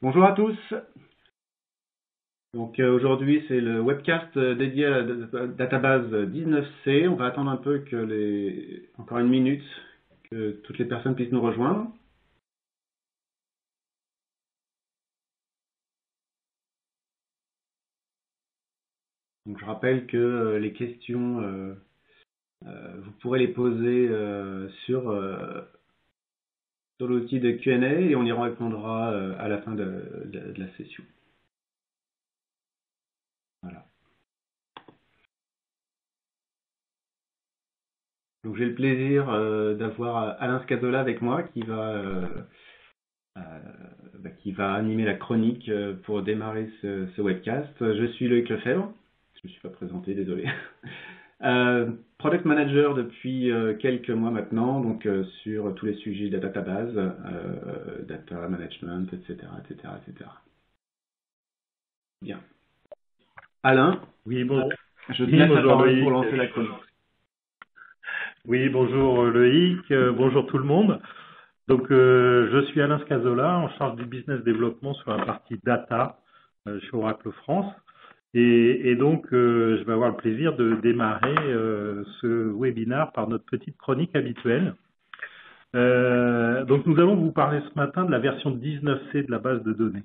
Bonjour à tous. Donc aujourd'hui c'est le webcast dédié à la database 19C. On va attendre un peu encore une minute que toutes les personnes puissent nous rejoindre. Donc je rappelle que les questions vous pourrez les poser sur l'outil de Q&A et on y répondra à la fin de la session. Voilà. Donc j'ai le plaisir d'avoir Alain Scazola avec moi qui va animer la chronique pour démarrer ce webcast. Je suis Loïc Lefebvre, je ne me suis pas présenté, désolé. Product Manager depuis quelques mois maintenant, donc sur tous les sujets de la database, data management, etc., etc., etc. Bien. Alain, Oui, bonjour. je te laisse la parole pour lancer la chronique. Oui, bonjour Loïc, bonjour tout le monde. Donc, je suis Alain Scazola, en charge du business développement sur la partie data chez Oracle France. Et donc, je vais avoir le plaisir de démarrer ce webinaire par notre petite chronique habituelle. Donc, nous allons vous parler ce matin de la version 19C de la base de données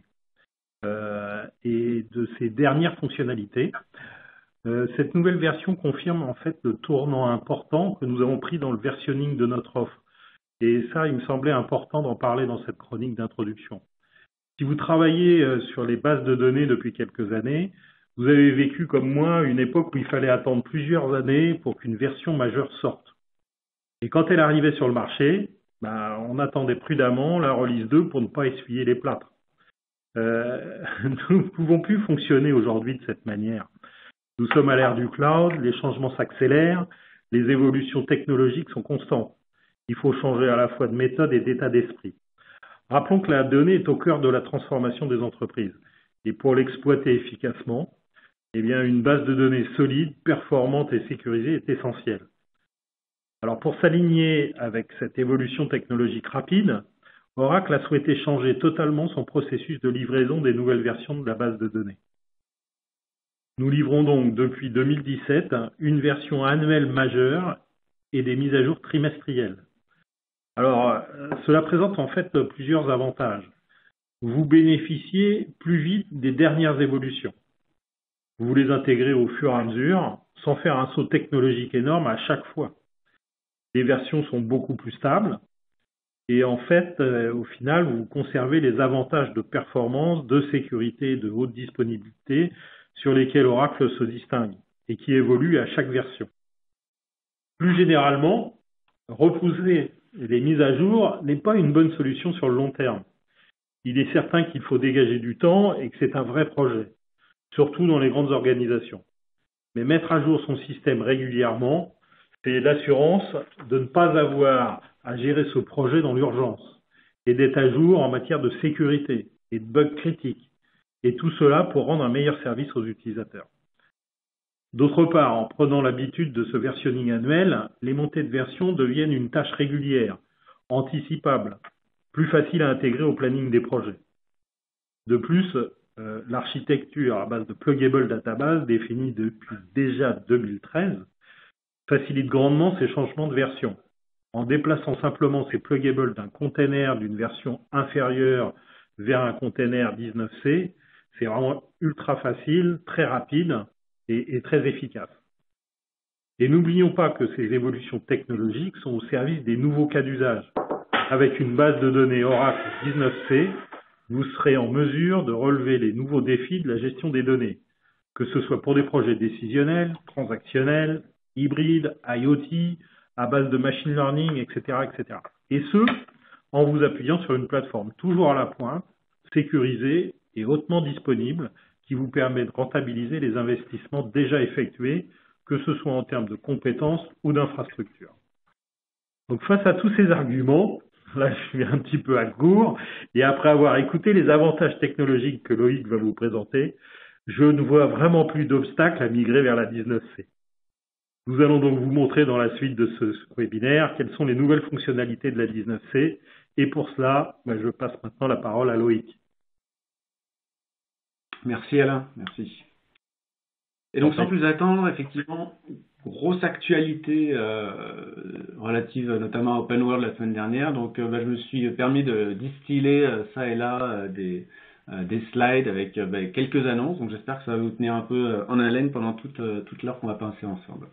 et de ses dernières fonctionnalités. Cette nouvelle version confirme en fait le tournant important que nous avons pris dans le versionning de notre offre. Et ça, il me semblait important d'en parler dans cette chronique d'introduction. Si vous travaillez sur les bases de données depuis quelques années, vous avez vécu comme moi une époque où il fallait attendre plusieurs années pour qu'une version majeure sorte. Et quand elle arrivait sur le marché, on attendait prudemment la release 2 pour ne pas essuyer les plâtres. Nous ne pouvons plus fonctionner aujourd'hui de cette manière. Nous sommes à l'ère du cloud, les changements s'accélèrent, les évolutions technologiques sont constantes. Il faut changer à la fois de méthode et d'état d'esprit. Rappelons que la donnée est au cœur de la transformation des entreprises. Et pour l'exploiter efficacement, une base de données solide, performante et sécurisée est essentielle. Alors pour s'aligner avec cette évolution technologique rapide, Oracle a souhaité changer totalement son processus de livraison des nouvelles versions de la base de données. Nous livrons donc depuis 2017 une version annuelle majeure et des mises à jour trimestrielles. Alors, cela présente en fait plusieurs avantages. Vous bénéficiez plus vite des dernières évolutions. Vous les intégrez au fur et à mesure, sans faire un saut technologique énorme à chaque fois. Les versions sont beaucoup plus stables et en fait, au final, vous conservez les avantages de performance, de sécurité et de haute disponibilité sur lesquels Oracle se distingue et qui évoluent à chaque version. Plus généralement, repousser les mises à jour n'est pas une bonne solution sur le long terme. Il est certain qu'il faut dégager du temps et que c'est un vrai projet, surtout dans les grandes organisations. Mais mettre à jour son système régulièrement, c'est l'assurance de ne pas avoir à gérer ce projet dans l'urgence et d'être à jour en matière de sécurité et de bugs critiques. Et tout cela pour rendre un meilleur service aux utilisateurs. D'autre part, en prenant l'habitude de ce versionning annuel, les montées de version deviennent une tâche régulière, anticipable, plus facile à intégrer au planning des projets. De plus, l'architecture à base de pluggable database définie depuis déjà 2013 facilite grandement ces changements de version. En déplaçant simplement ces pluggables d'un container d'une version inférieure vers un container 19C, c'est vraiment ultra facile, très rapide et très efficace. Et n'oublions pas que ces évolutions technologiques sont au service des nouveaux cas d'usage. Avec une base de données Oracle 19C, vous serez en mesure de relever les nouveaux défis de la gestion des données, que ce soit pour des projets décisionnels, transactionnels, hybrides, IoT, à base de machine learning, etc., etc. Et ce, en vous appuyant sur une plateforme toujours à la pointe, sécurisée et hautement disponible, qui vous permet de rentabiliser les investissements déjà effectués, que ce soit en termes de compétences ou d'infrastructures. Donc face à tous ces arguments, là je suis un petit peu à court, et après avoir écouté les avantages technologiques que Loïc va vous présenter, je ne vois vraiment plus d'obstacles à migrer vers la 19C. Nous allons donc vous montrer dans la suite de ce webinaire quelles sont les nouvelles fonctionnalités de la 19C, et pour cela, je passe maintenant la parole à Loïc. Merci Alain, merci. Et donc sans plus attendre, effectivement, grosse actualité relative notamment à Open World la semaine dernière. Donc je me suis permis de distiller ça et là des slides avec quelques annonces. Donc j'espère que ça va vous tenir un peu en haleine pendant toute l'heure qu'on va passer ensemble.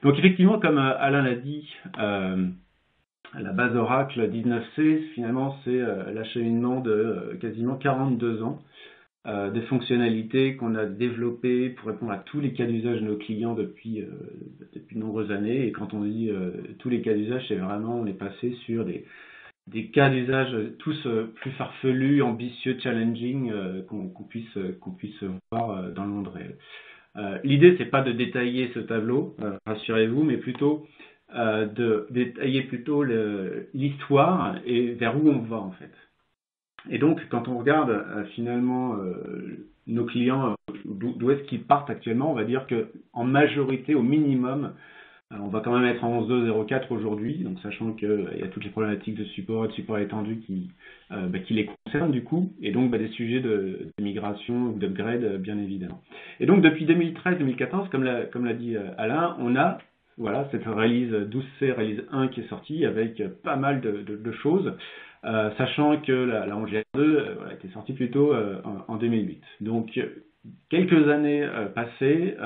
Donc effectivement, comme Alain l'a dit, la base Oracle 19c, finalement, c'est l'acheminement de quasiment 42 ans des fonctionnalités qu'on a développées pour répondre à tous les cas d'usage de nos clients depuis de nombreuses années. Et quand on dit tous les cas d'usage, c'est vraiment, on est passé sur des cas d'usage tous plus farfelus, ambitieux, challenging, qu'on puisse voir dans le monde réel. L'idée, c'est pas de détailler ce tableau, rassurez-vous, mais plutôt de détailler plutôt l'histoire et vers où on va en fait. Et donc, quand on regarde finalement nos clients, d'où est-ce qu'ils partent actuellement, on va dire qu'en majorité, au minimum, on va quand même être en 11.2.04 aujourd'hui, donc sachant qu'il y a toutes les problématiques de support et de support étendu qui les concernent du coup, et donc des sujets de migration ou d'upgrade bien évidemment. Et donc depuis 2013-2014, comme l'a dit Alain, on a cette release 12C, release 1 qui est sortie avec pas mal de choses, sachant que la 11.2 était sortie plutôt en 2008. Donc quelques années passées,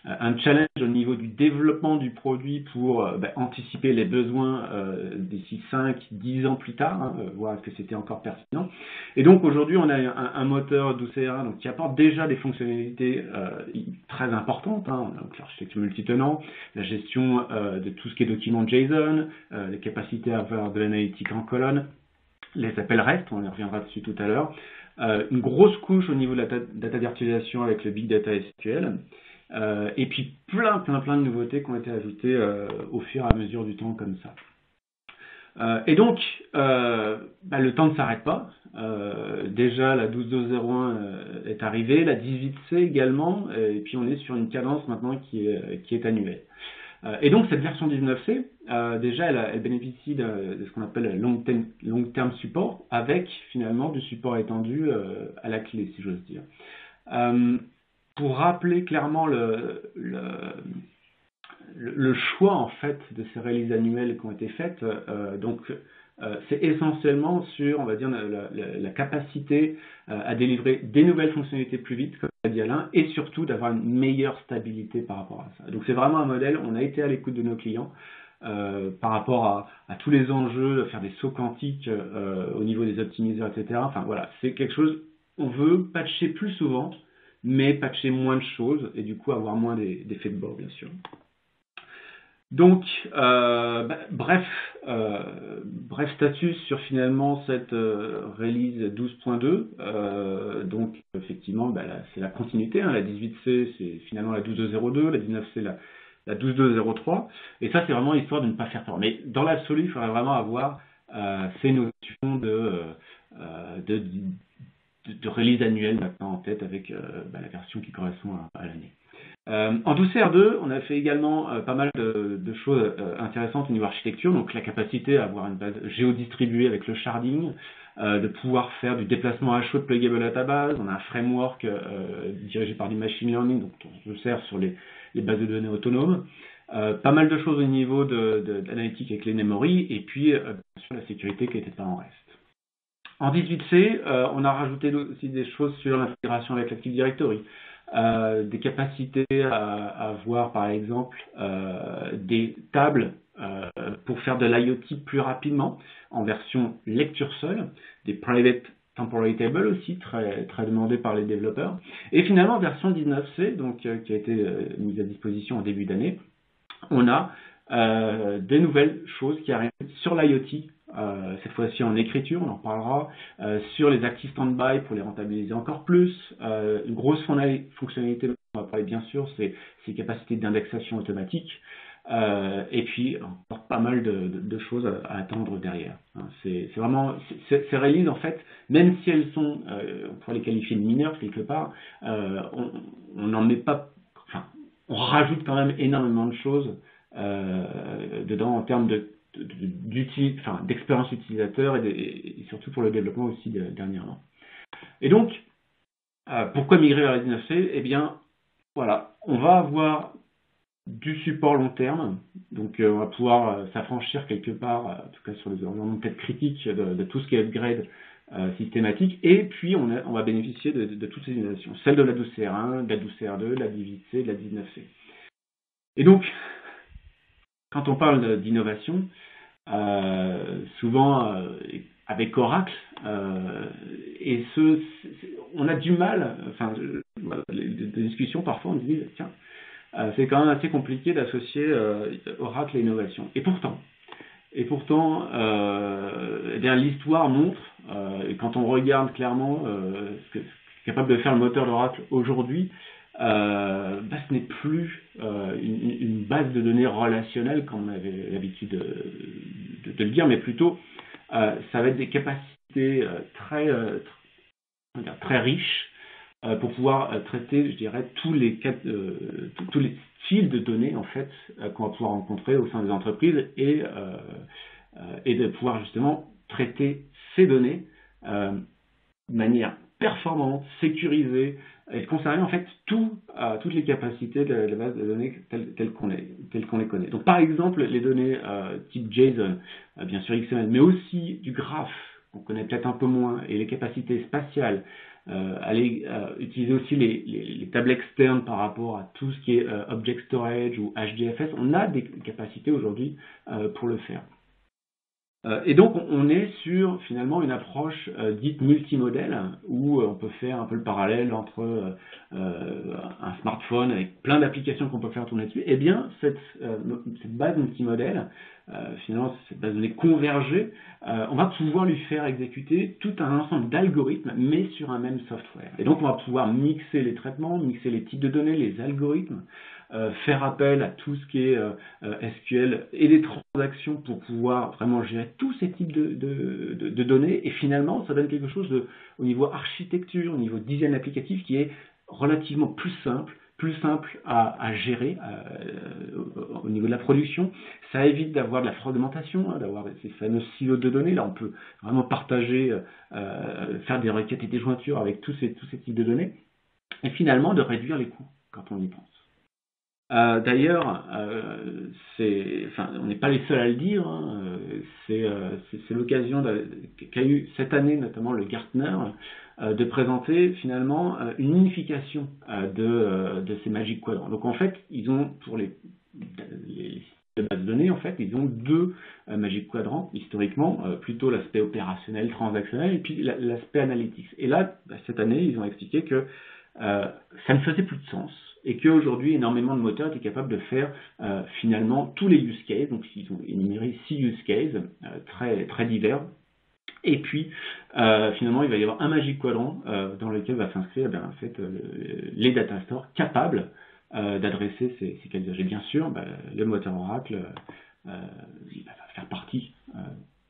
un challenge au niveau du développement du produit pour anticiper les besoins d'ici 5-10 ans plus tard, voir est-ce que c'était encore pertinent. Et donc aujourd'hui, on a un moteur 12C1 donc, qui apporte déjà des fonctionnalités très importantes, donc l'architecture multitenant, la gestion de tout ce qui est document JSON, les capacités à avoir de l'analytique en colonne, les appels REST, on y reviendra dessus tout à l'heure, une grosse couche au niveau de la data virtualisation avec le Big Data SQL, et puis plein de nouveautés qui ont été ajoutées au fur et à mesure du temps comme ça. Et donc, le temps ne s'arrête pas. Déjà, la 12.2.01 est arrivée, la 18C également, et puis on est sur une cadence maintenant qui est annuelle. Et donc, cette version 19C, déjà, elle bénéficie de ce qu'on appelle long term support, avec finalement du support étendu à la clé, si j'ose dire. Pour rappeler clairement le choix en fait de ces releases annuelles qui ont été faites, c'est essentiellement sur, on va dire, la capacité à délivrer des nouvelles fonctionnalités plus vite, comme l'a dit Alain, et surtout d'avoir une meilleure stabilité par rapport à ça. Donc c'est vraiment un modèle, on a été à l'écoute de nos clients par rapport à tous les enjeux, de faire des sauts quantiques au niveau des optimiseurs, etc. Enfin voilà, c'est quelque chose, on veut patcher plus souvent, mais patcher moins de choses et du coup avoir moins d'effets de bord, bien sûr. Donc, bref status sur finalement cette release 12.2. Donc, effectivement, c'est la continuité. La 18C, c'est finalement la 12.2.02, la 19C, la 12.2.03. Et ça, c'est vraiment histoire de ne pas faire peur. Mais dans l'absolu, il faudrait vraiment avoir ces notions de release annuelle maintenant en tête avec la version qui correspond à l'année. En 12CR2, on a fait également pas mal de choses intéressantes au niveau architecture, donc la capacité à avoir une base géodistribuée avec le sharding, de pouvoir faire du déplacement à chaud de pluggable database. On a un framework dirigé par du machine learning, donc on se sert sur les bases de données autonomes. Pas mal de choses au niveau de l'analytique avec les memory, et puis bien sûr la sécurité qui n'était pas en reste. En 18C, on a rajouté aussi des choses sur l'intégration avec l'Active Directory. Des capacités à avoir par exemple des tables pour faire de l'IoT plus rapidement en version lecture seule, des private temporary tables aussi très demandés par les développeurs, et finalement version 19C donc qui a été mise à disposition en début d'année, on a des nouvelles choses qui arrivent sur l'IoT. Cette fois-ci en écriture, on en parlera, sur les active standby pour les rentabiliser encore plus, une grosse fonctionnalité, on va parler bien sûr, c'est ces capacités d'indexation automatique, et puis encore pas mal de choses à attendre derrière. C'est vraiment, ces releases en fait, même si elles sont, on pourrait les qualifier de mineures quelque part, on n'en met pas, enfin, on rajoute quand même énormément de choses dedans en termes d'expérience utilisateur et surtout pour le développement aussi dernièrement. Et donc, Pourquoi migrer vers la 19C? Eh bien, voilà, on va avoir du support long terme, donc on va pouvoir s'affranchir quelque part, en tout cas sur les environnements peut-être critiques, de tout ce qui est upgrade systématique, et puis on va bénéficier de toutes ces innovations, celles de la 12CR1, de la 12CR2, de la 18C, de la 19C. Et donc, quand on parle d'innovation, souvent avec Oracle, on a du mal, enfin, des discussions parfois, on se dit, tiens, c'est quand même assez compliqué d'associer Oracle et innovation. Et pourtant, eh bien, l'histoire montre, et quand on regarde clairement ce qu'est capable de faire le moteur d'Oracle aujourd'hui, ce n'est plus une base de données relationnelle comme on avait l'habitude de le dire, mais plutôt ça va être des capacités très riches pour pouvoir traiter, je dirais, tous les styles de données en fait qu'on va pouvoir rencontrer au sein des entreprises et de pouvoir justement traiter ces données de manière performante, sécurisée, et de conserver en fait toutes les capacités de la base de données telles qu'on les connaît. Donc par exemple, les données type JSON, bien sûr XML, mais aussi du graphe, qu'on connaît peut-être un peu moins, et les capacités spatiales, aller utiliser aussi les tables externes par rapport à tout ce qui est Object Storage ou HDFS, on a des capacités aujourd'hui pour le faire. Et donc, on est sur finalement une approche dite multimodèle, où on peut faire un peu le parallèle entre un smartphone avec plein d'applications qu'on peut faire tourner dessus. Eh bien, cette base multimodèle, finalement, cette base de données convergée, on va pouvoir lui faire exécuter tout un ensemble d'algorithmes, mais sur un même software. Et donc, on va pouvoir mixer les traitements, mixer les types de données, les algorithmes, faire appel à tout ce qui est SQL et des transactions pour pouvoir vraiment gérer tous ces types de données. Et finalement, ça donne quelque chose au niveau architecture, au niveau design applicatif qui est relativement plus simple à gérer au niveau de la production. Ça évite d'avoir de la fragmentation, d'avoir ces fameux silos de données. Là, on peut vraiment partager, faire des requêtes et des jointures avec tous ces types de données. Et finalement, de réduire les coûts quand on y pense. D'ailleurs, on n'est pas les seuls à le dire, hein, c'est l'occasion qu'a eu cette année notamment le Gartner de présenter finalement une unification de ces Magic Quadrants. Donc en fait, ils ont pour les de base de données, en fait, ils ont deux Magic Quadrants, historiquement, plutôt l'aspect opérationnel, transactionnel, et puis l'aspect analytics. Et là, cette année, ils ont expliqué que ça ne faisait plus de sens, et qu'aujourd'hui, énormément de moteurs étaient capables de faire finalement tous les use cases. Donc, ils ont énuméré 6 use cases très, très divers. Et puis, finalement, il va y avoir un Magic Quadrant dans lequel va s'inscrire en fait, les data stores capables d'adresser ces cas d'usage. Et bien sûr, le moteur Oracle il va faire partie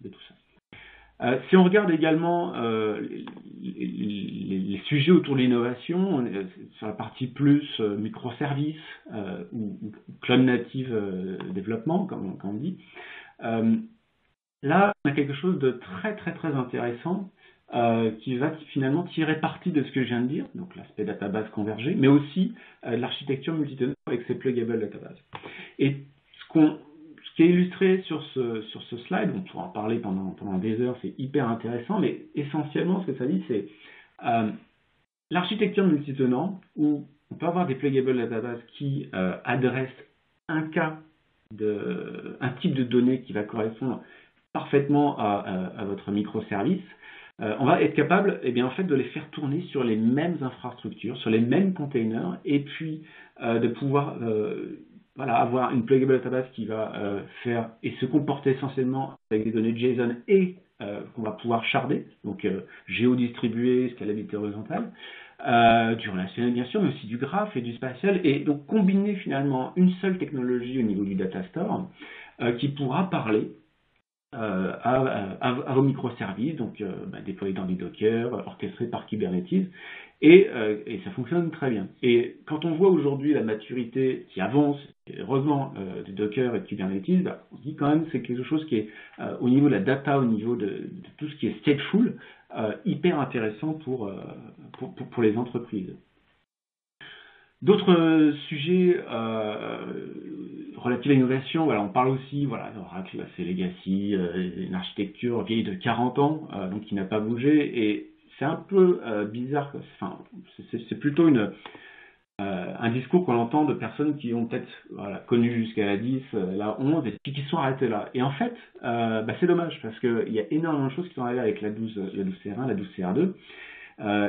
de tout ça. Si on regarde également les sujets autour de l'innovation, sur la partie plus microservices ou cloud native développement, comme on dit, là, on a quelque chose de très très très intéressant qui va finalement tirer parti de ce que je viens de dire, donc l'aspect database convergée, mais aussi l'architecture multitenant avec ses pluggable databases. Et ce qui est illustré sur ce slide, on pourra en parler pendant des heures, c'est hyper intéressant, mais essentiellement ce que ça dit, c'est l'architecture multitenant, où on peut avoir des pluggable databases qui adressent un type de données qui va correspondre parfaitement à votre microservice. On va être capable en fait, de les faire tourner sur les mêmes infrastructures, sur les mêmes containers, et puis de pouvoir avoir une pluggable database qui va faire et se comporter essentiellement avec des données JSON et qu'on va pouvoir sharder, donc géodistribuer, scalabilité horizontale, du relationnel bien sûr, mais aussi du graphe et du spatial, et donc combiner finalement une seule technologie au niveau du data store qui pourra parler à vos microservices, donc déployés dans du Docker, orchestrés par Kubernetes, et ça fonctionne très bien. Et quand on voit aujourd'hui la maturité qui avance, heureusement, de Docker et de Kubernetes, on se dit quand même que c'est quelque chose qui est au niveau de la data, au niveau de tout ce qui est stateful, hyper intéressant pour les entreprises. D'autres sujets relatifs à l'innovation, voilà, on parle aussi, voilà, Oracle, c'est legacy, une architecture vieille de 40 ans, donc qui n'a pas bougé, et c'est un peu bizarre, enfin, c'est plutôt un discours qu'on entend de personnes qui ont peut-être connu jusqu'à la 10, la 11, et puis qui sont arrêtées là. Et en fait, c'est dommage, parce qu'il y a énormément de choses qui sont arrivées avec la 12 CR1, la 12 CR2,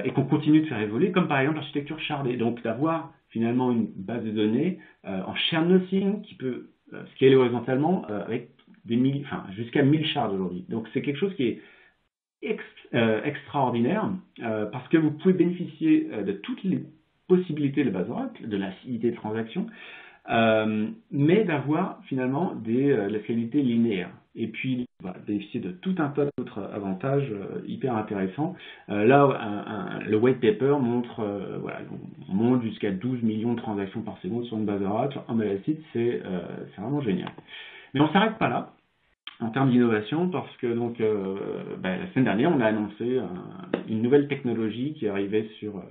et qu'on continue de faire évoluer, comme par exemple l'architecture shardée. Donc d'avoir finalement une base de données en shared nothing qui peut scaler horizontalement avec jusqu'à 1000 shards aujourd'hui. Donc c'est quelque chose qui est extraordinaire parce que vous pouvez bénéficier de toutes les possibilités de base Oracle, de la facilité de transaction, mais d'avoir finalement la scalabilité linéaire. Et puis, bénéficier de tout un tas d'autres avantages hyper intéressants. Là, le white paper montre, on monte jusqu'à 12 millions de transactions par seconde sur une base Oracle. En Elastic, c'est vraiment génial. Mais on ne s'arrête pas là en termes d'innovation, parce que donc la semaine dernière, on a annoncé une nouvelle technologie qui arrivait sur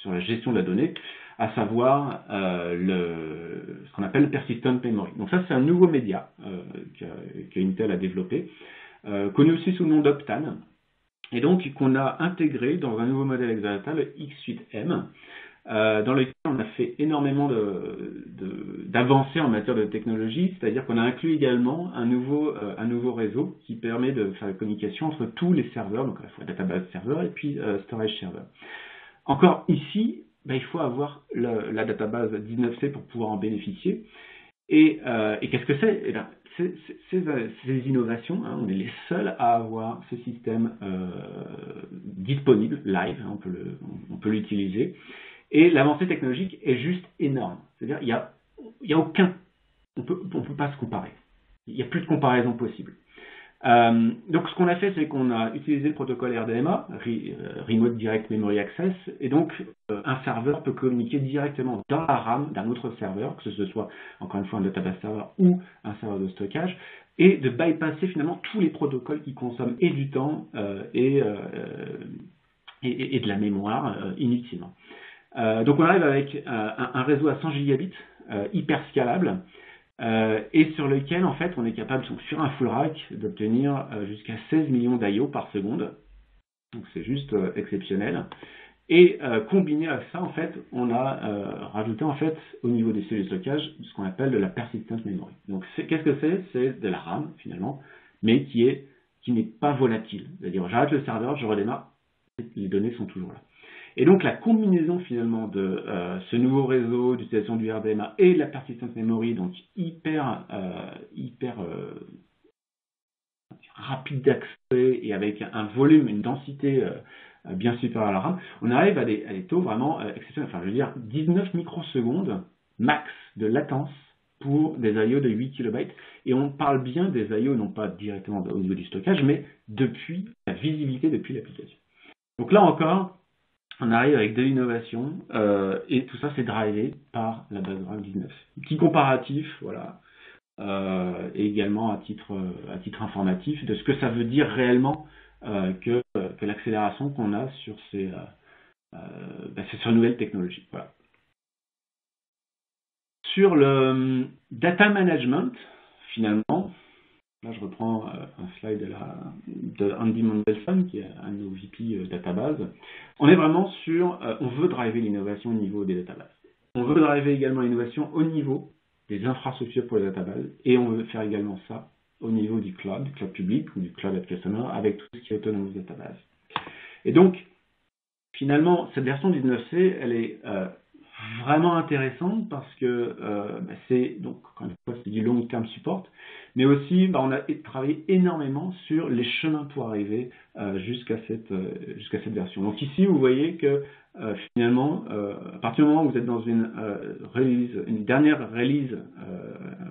la gestion de la donnée, à savoir ce qu'on appelle Persistent Memory. Donc ça, c'est un nouveau média qu'Intel a développé, connu aussi sous le nom d'Optane, et donc qu'on a intégré dans un nouveau modèle Exadata, le X8M, dans lequel on a fait énormément d'avancées en matière de technologie, c'est-à-dire qu'on a inclus également un nouveau réseau qui permet de faire la communication entre tous les serveurs, donc à la fois database serveur et puis storage server. Encore ici, il faut avoir la database 19C pour pouvoir en bénéficier. Et qu'est-ce que c'est? Ces innovations, on est les seuls à avoir ce système disponible, live, on peut l'utiliser. Et l'avancée technologique est juste énorme. C'est-à-dire il y a aucun, on peut pas se comparer. Il n'y a plus de comparaison possible. Donc ce qu'on a fait, c'est qu'on a utilisé le protocole RDMA, Remote Direct Memory Access, et donc un serveur peut communiquer directement dans la RAM d'un autre serveur, que ce soit encore une fois un database serveur ou un serveur de stockage, et de bypasser finalement tous les protocoles qui consomment et du temps et de la mémoire inutilement. Donc on arrive avec un réseau à 100 gigabits hyper scalable, et sur lequel en fait on est capable sur un full rack d'obtenir jusqu'à 16 millions d'IO par seconde. Donc c'est juste exceptionnel. Et combiné à ça, en fait, on a rajouté en fait au niveau des cellules de stockage ce qu'on appelle de la persistent memory. Donc qu'est-ce que c'est? C'est de la RAM finalement, mais qui n'est pas volatile. C'est-à-dire j'arrête le serveur, je redémarre, les données sont toujours là. Et donc la combinaison finalement de ce nouveau réseau d'utilisation du RDMA et de la persistent memory, donc hyper rapide d'accès et avec un volume, une densité bien supérieure à la RAM, on arrive à des taux vraiment exceptionnels. Enfin, je veux dire 19 microsecondes max de latence pour des I/O de 8 KB. Et on parle bien des I/O, non pas directement au niveau du stockage, mais depuis la visibilité depuis l'application. Donc là encore, on arrive avec de l'innovation, et tout ça c'est drivé par la base Oracle 19. Petit comparatif, voilà, et également à titre informatif de ce que ça veut dire réellement que l'accélération qu'on a sur ces nouvelles technologies. Voilà. Sur le data management, finalement, là je reprends un slide de Andy Mendelsohn, qui est un de nos VP database. On est vraiment sur, on veut driver l'innovation au niveau des databases. On veut driver également l'innovation au niveau des infrastructures pour les databases, et on veut faire également ça au niveau du cloud public ou du cloud at customer, avec tout ce qui est autonome des databases. Et donc, finalement, cette version 19C, elle est vraiment intéressante parce que c'est, donc, encore une fois, c'est du long term support, mais aussi, on a travaillé énormément sur les chemins pour arriver jusqu'à cette version. Donc ici, vous voyez que finalement, à partir du moment où vous êtes dans une dernière release,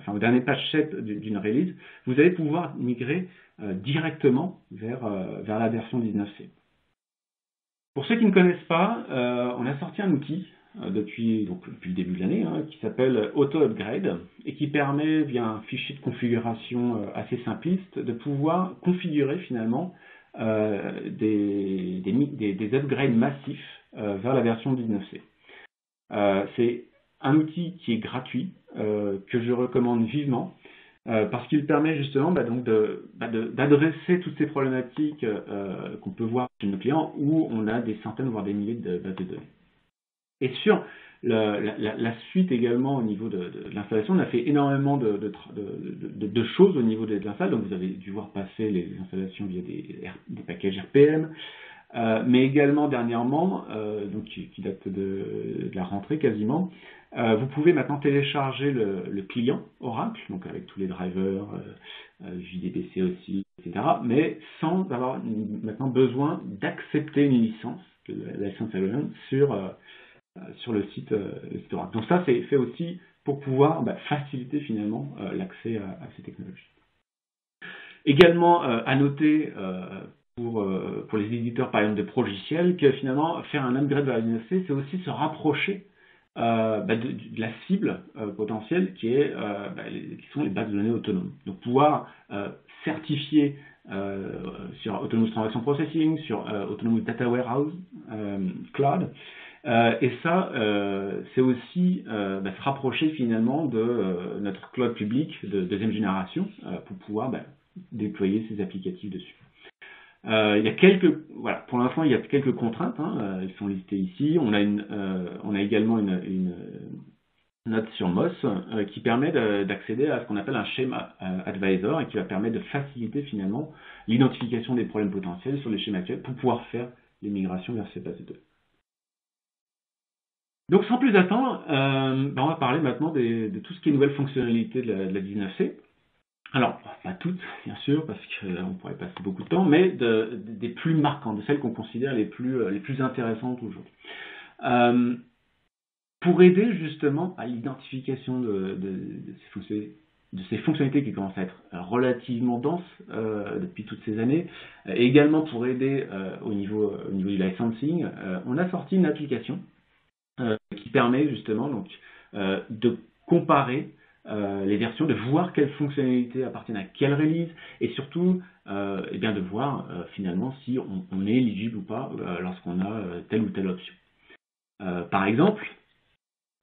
au dernier patch set d'une release, vous allez pouvoir migrer directement vers la version 19C. Pour ceux qui ne connaissent pas, on a sorti un outil depuis le début de l'année, qui s'appelle Auto Upgrade et qui permet, via un fichier de configuration assez simpliste, de pouvoir configurer finalement des upgrades massifs vers la version 19c. C'est un outil qui est gratuit, que je recommande vivement, parce qu'il permet justement d'adresser toutes ces problématiques qu'on peut voir chez nos clients où on a des centaines voire des milliers de bases de données. Et sur la suite également au niveau de l'installation, on a fait énormément de choses au niveau de l'installation. Donc vous avez dû voir passer les installations via des packages RPM, mais également dernièrement, donc qui date de la rentrée quasiment, vous pouvez maintenant télécharger le client Oracle, donc avec tous les drivers, JDBC aussi, etc., mais sans avoir maintenant besoin d'accepter une licence, la licence agreement, sur le site Oracle. Donc ça, c'est fait aussi pour pouvoir faciliter finalement l'accès à ces technologies. Également, à noter pour les éditeurs par exemple de progiciels que finalement faire un upgrade vers la 19c, c'est aussi se rapprocher de la cible potentielle qui sont les bases de données autonomes. Donc pouvoir certifier sur Autonomous Transaction Processing, sur Autonomous Data Warehouse Cloud, et ça, c'est aussi se rapprocher finalement de notre cloud public de deuxième génération pour pouvoir déployer ces applicatifs dessus. Il y a pour l'instant, il y a quelques contraintes, elles sont listées ici. On a également une note sur Moz qui permet d'accéder à ce qu'on appelle un schéma advisor et qui va permettre de faciliter finalement l'identification des problèmes potentiels sur les schémas actuels pour pouvoir faire les migrations vers ces bases de données. Donc sans plus attendre, on va parler maintenant de tout ce qui est nouvelles fonctionnalités de la 19c. Alors, pas toutes, bien sûr, parce qu'on pourrait passer beaucoup de temps, mais des plus marquantes, de celles qu'on considère les plus intéressantes aujourd'hui. Pour aider justement à l'identification de ces fonctionnalités qui commencent à être relativement denses depuis toutes ces années, et également pour aider au niveau du licensing, on a sorti une application qui permet justement donc de comparer les versions, de voir quelles fonctionnalités appartiennent à quelle release, et surtout de voir finalement si on est éligible ou pas lorsqu'on a telle ou telle option. Par exemple,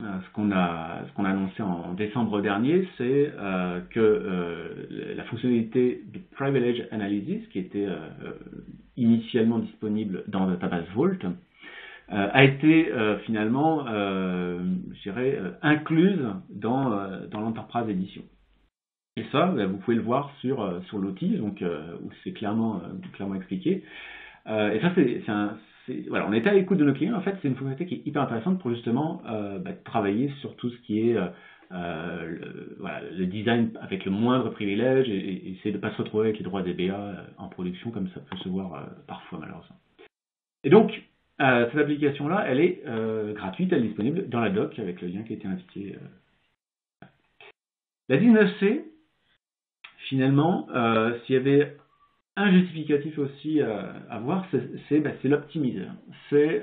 ce qu'on a annoncé en décembre dernier, c'est que la fonctionnalité de Privilege Analysis, qui était initialement disponible dans Database Vault, a été finalement, incluse dans l'Enterprise Edition. Et ça, vous pouvez le voir sur l'outil, donc où c'est clairement expliqué. Et ça, voilà, on était à l'écoute de nos clients. En fait, c'est une fonctionnalité qui est hyper intéressante pour justement travailler sur tout ce qui est le design avec le moindre privilège et essayer de ne pas se retrouver avec les droits DBA en production, comme ça peut se voir parfois malheureusement. Et donc, cette application-là, elle est gratuite, elle est disponible dans la doc avec le lien qui a été indiqué. La 19c, finalement, s'il y avait un justificatif aussi à voir, c'est l'optimiseur. C'est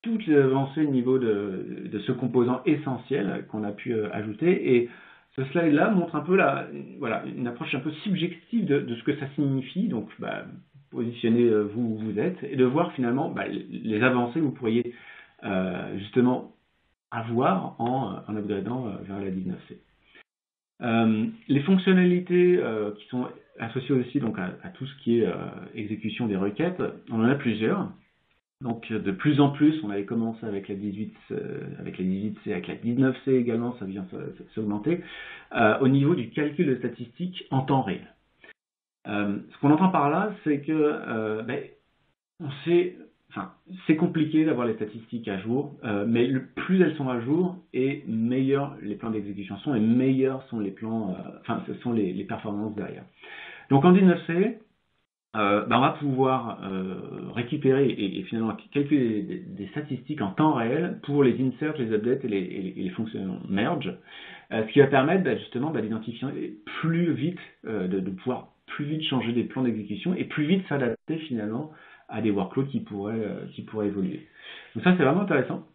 toutes les avancées au niveau de ce composant essentiel qu'on a pu ajouter. Et ce slide-là montre un peu une approche un peu subjective de ce que ça signifie. Donc, positionnez vous où vous êtes et de voir finalement les avancées que vous pourriez justement avoir en upgradant vers la 19c. Les fonctionnalités qui sont associées aussi donc à tout ce qui est exécution des requêtes, on en a plusieurs. Donc de plus en plus, on avait commencé avec la 18C, avec la 19C également, ça vient s'augmenter, au niveau du calcul de statistiques en temps réel. Ce qu'on entend par là, c'est que c'est compliqué d'avoir les statistiques à jour, mais plus elles sont à jour, et meilleurs les plans d'exécution sont, et meilleurs sont les plans, ce sont les performances derrière. Donc en 19C, on va pouvoir récupérer et finalement calculer des statistiques en temps réel pour les inserts, les updates et les fonctions merge, ce qui va permettre justement d'identifier plus vite, de pouvoir plus vite changer des plans d'exécution et plus vite s'adapter finalement à des workloads qui pourraient évoluer. Donc ça, c'est vraiment intéressant.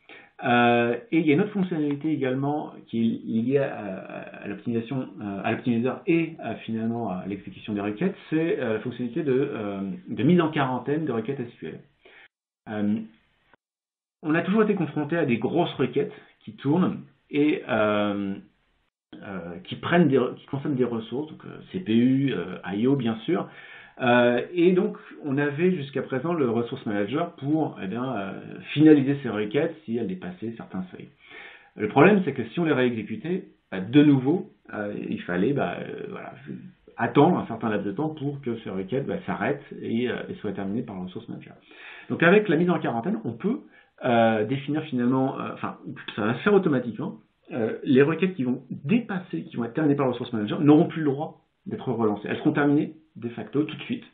Et il y a une autre fonctionnalité également qui est liée à l'optimisation, à l'optimisateur et finalement à l'exécution des requêtes, c'est la fonctionnalité de mise en quarantaine de requêtes SQL. On a toujours été confronté à des grosses requêtes qui tournent et qui consomment des ressources, donc CPU, I/O bien sûr. Et donc, on avait jusqu'à présent le Resource Manager pour finaliser ces requêtes si elles dépassaient certains seuils. Le problème, c'est que si on les réexécutait, de nouveau, il fallait attendre un certain laps de temps pour que ces requêtes s'arrêtent et soient terminées par le Resource Manager. Donc, avec la mise en quarantaine, on peut définir finalement, ça va se faire automatiquement, les requêtes qui vont dépasser, qui vont être terminées par le Resource Manager, n'auront plus le droit d'être relancées. Elles seront terminées de facto tout de suite.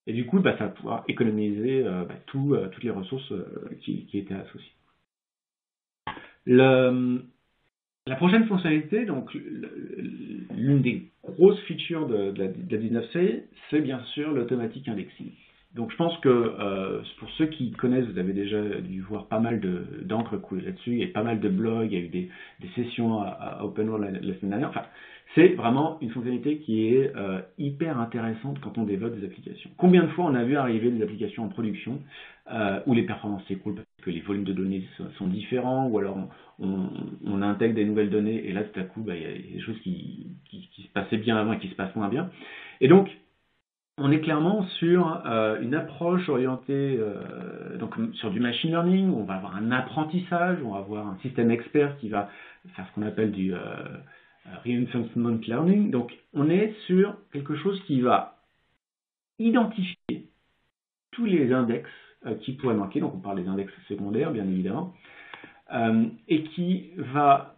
Et du coup, ça va pouvoir économiser toutes les ressources qui étaient associées. La prochaine fonctionnalité, donc l'une des grosses features de la 19C, c'est bien sûr l'automatic indexing. Donc je pense que pour ceux qui connaissent, vous avez déjà dû voir pas mal d'encre couler là-dessus, il y a pas mal de blogs, il y a eu des sessions à Open World la semaine dernière. Enfin, c'est vraiment une fonctionnalité qui est hyper intéressante quand on développe des applications. Combien de fois on a vu arriver des applications en production où les performances s'écroulent parce que les volumes de données sont différents, ou alors on intègre des nouvelles données et là tout à coup il y a des choses qui se passaient bien avant et qui se passent moins bien. Et donc on est clairement sur une approche orientée donc sur du machine learning, où on va avoir un apprentissage, on va avoir un système expert qui va faire ce qu'on appelle du reinforcement learning. Donc on est sur quelque chose qui va identifier tous les index qui pourraient manquer, donc on parle des index secondaires bien évidemment, et qui va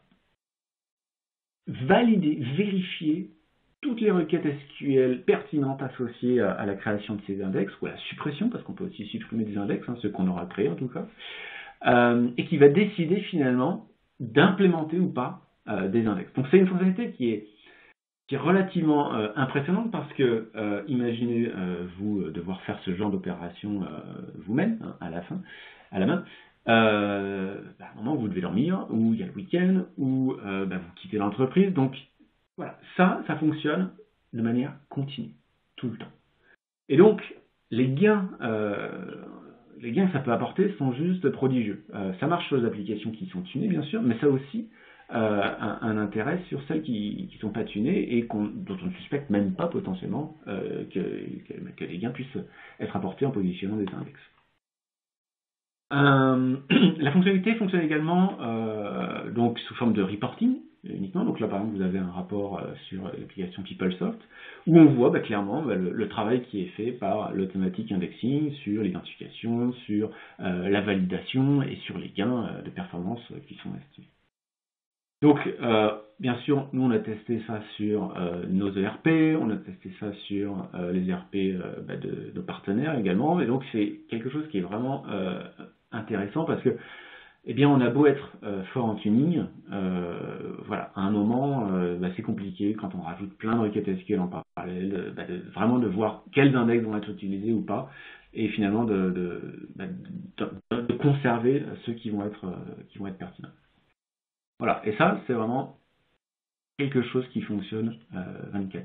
valider, vérifier toutes les requêtes SQL pertinentes associées à la création de ces index, ou à la suppression, parce qu'on peut aussi supprimer des index, ceux qu'on aura créés en tout cas, et qui va décider finalement d'implémenter ou pas des index. Donc c'est une fonctionnalité qui est relativement impressionnante parce que imaginez vous devoir faire ce genre d'opération vous-même à la main. À un moment où vous devez dormir, ou il y a le week-end, ou vous quittez l'entreprise. Donc voilà, ça fonctionne de manière continue, tout le temps. Et donc les gains que ça peut apporter sont juste prodigieux. Ça marche sur les applications qui sont tunées bien sûr, mais ça aussi un intérêt sur celles qui sont pas tunées et dont on ne suspecte même pas potentiellement que les gains puissent être apportés en positionnant des index. La fonctionnalité fonctionne également donc sous forme de reporting uniquement. Donc là par exemple vous avez un rapport sur l'application PeopleSoft où on voit clairement le travail qui est fait par l'automatic indexing sur l'identification, sur la validation et sur les gains de performance qui sont estimés. Donc, bien sûr, nous on a testé ça sur nos ERP, on a testé ça sur les ERP de nos partenaires également, et donc c'est quelque chose qui est vraiment intéressant parce que, on a beau être fort en tuning, voilà, à un moment, c'est compliqué quand on rajoute plein de requêtes SQL en parallèle, vraiment de voir quels index vont être utilisés ou pas, et finalement de conserver ceux qui vont être pertinents. Voilà, et ça, c'est vraiment quelque chose qui fonctionne 24/7.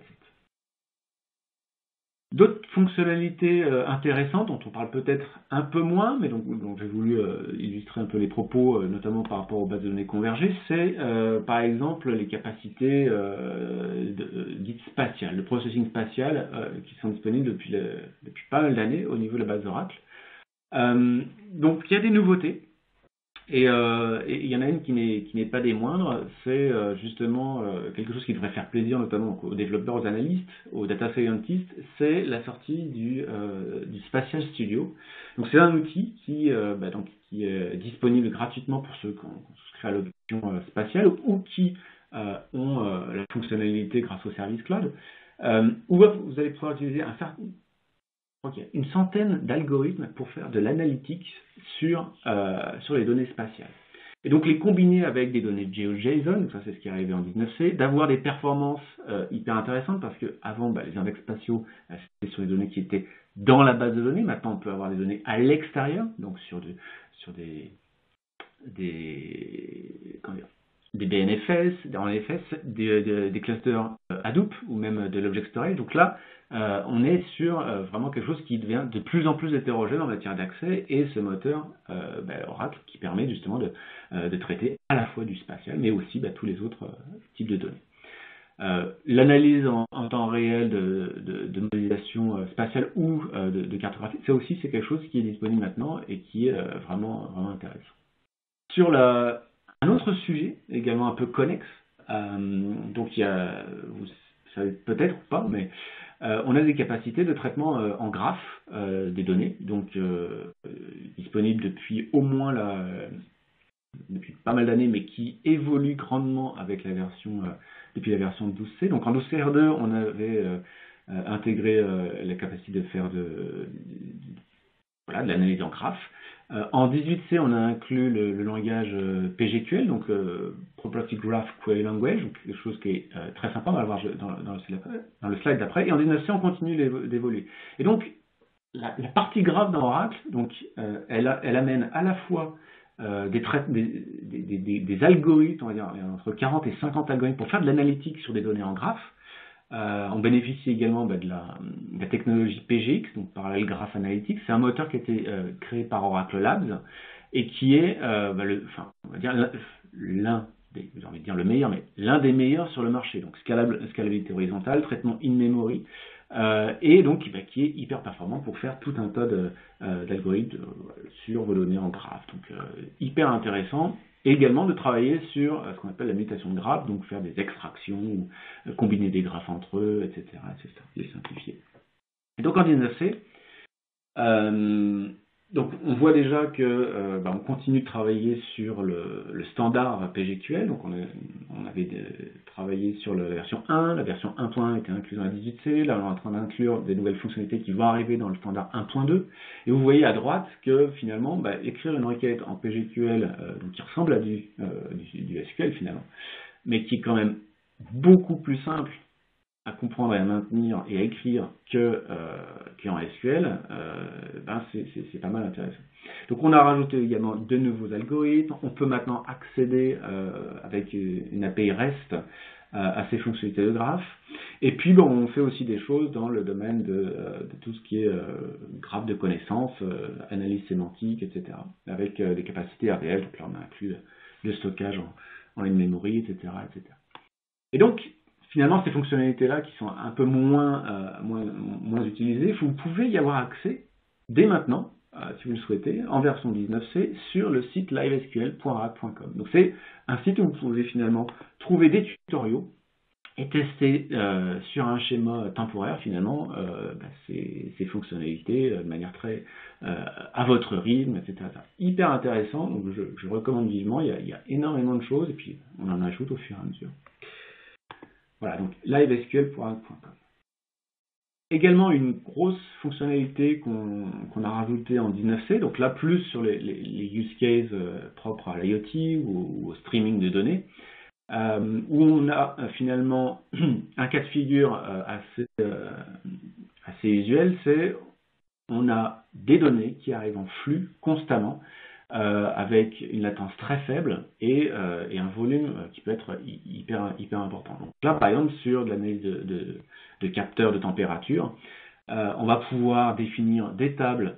D'autres fonctionnalités intéressantes, dont on parle peut-être un peu moins, mais donc j'ai voulu illustrer un peu les propos, notamment par rapport aux bases de données convergées, c'est par exemple les capacités dites spatiales, le processing spatial qui sont disponibles depuis pas mal d'années au niveau de la base Oracle. Donc il y a des nouveautés. Et il y en a une qui n'est pas des moindres, c'est justement quelque chose qui devrait faire plaisir notamment aux développeurs, aux analystes, aux data scientists, c'est la sortie du Spatial Studio. Donc c'est un outil qui est disponible gratuitement pour ceux qui ont souscrit à l'option spatiale ou qui ont la fonctionnalité grâce au service cloud, où vous allez pouvoir utiliser une centaine d'algorithmes pour faire de l'analytics sur les données spatiales. Et donc les combiner avec des données GeoJSON, ça c'est ce qui est arrivé en 19C, d'avoir des performances hyper intéressantes parce que avant les index spatiaux c'était sur les données qui étaient dans la base de données, maintenant on peut avoir des données à l'extérieur, donc sur des comment dire, des BNFS, en FS, des clusters Hadoop ou même de l'object storage. Donc là, on est sur vraiment quelque chose qui devient de plus en plus hétérogène en matière d'accès, et ce moteur Oracle qui permet justement de traiter à la fois du spatial, mais aussi tous les autres types de données. L'analyse en temps réel de modélisation spatiale ou de cartographie, ça aussi c'est quelque chose qui est disponible maintenant et qui est vraiment intéressant. Sur un autre sujet, également un peu connexe, donc il y a, vous savez peut-être ou pas, mais on a des capacités de traitement en graphe des données, donc disponibles depuis au moins depuis pas mal d'années, mais qui évoluent grandement avec depuis la version 12C. Donc en 12C-R2, on avait intégré la capacité de faire de l'analyse en graphe. En 18C, on a inclus le langage PGQL, donc Property Graph Query Language, donc quelque chose qui est très sympa, on va le voir dans le slide d'après. Et en 19C, on continue d'évoluer. Et donc, la partie graphe dans Oracle, donc, elle amène à la fois des algorithmes, on va dire entre 40 et 50 algorithmes pour faire de l'analytique sur des données en graphe. On bénéficie également de la technologie PGX, donc Parallel Graph Analytics. C'est un moteur qui a été créé par Oracle Labs et qui est, on va dire l'un des, j'ai envie de dire le meilleur, mais l'un des meilleurs sur le marché. Donc scalabilité horizontale, traitement in-memory, et donc qui est hyper performant pour faire tout un tas d'algorithmes sur vos données en graphe. Donc hyper intéressant. Et également de travailler sur ce qu'on appelle la mutation de graphes, donc faire des extractions, ou combiner des graphes entre eux, etc. les simplifier. Et donc en 19C, donc on voit déjà que on continue de travailler sur le standard PGQL, donc on avait travaillé sur la version 1, la version 1.1 était incluse dans la 18C, là on est en train d'inclure des nouvelles fonctionnalités qui vont arriver dans le standard 1.2, et vous voyez à droite que finalement, écrire une requête en PGQL, donc qui ressemble à du SQL finalement, mais qui est quand même beaucoup plus simple à comprendre et à maintenir et à écrire qu'en SQL, c'est pas mal intéressant. Donc on a rajouté également de nouveaux algorithmes, on peut maintenant accéder avec une API REST à ces fonctionnalités de graphe, et puis on fait aussi des choses dans le domaine de tout ce qui est graphe de connaissances, analyse sémantique, etc., avec des capacités réelles, donc là on a inclus le stockage en in-memory, etc., etc. Et donc, finalement, ces fonctionnalités-là qui sont un peu moins utilisées, vous pouvez y avoir accès dès maintenant, si vous le souhaitez, en version 19C, sur le site livesql.oracle.com. Donc c'est un site où vous pouvez finalement trouver des tutoriaux et tester sur un schéma temporaire finalement ces fonctionnalités de manière très à votre rythme, etc. Hyper intéressant, donc je recommande vivement, il y a énormément de choses et puis on en ajoute au fur et à mesure. Voilà, donc livesql.oracle.com. Également une grosse fonctionnalité qu'on a rajoutée en 19C, donc là plus sur les use cases propres à l'IoT ou au streaming de données, où on a finalement un cas de figure assez usuel, c'est on a des données qui arrivent en flux constamment, avec une latence très faible et un volume qui peut être hyper important. Donc là, par exemple, sur de l'analyse de capteurs de température, on va pouvoir définir des tables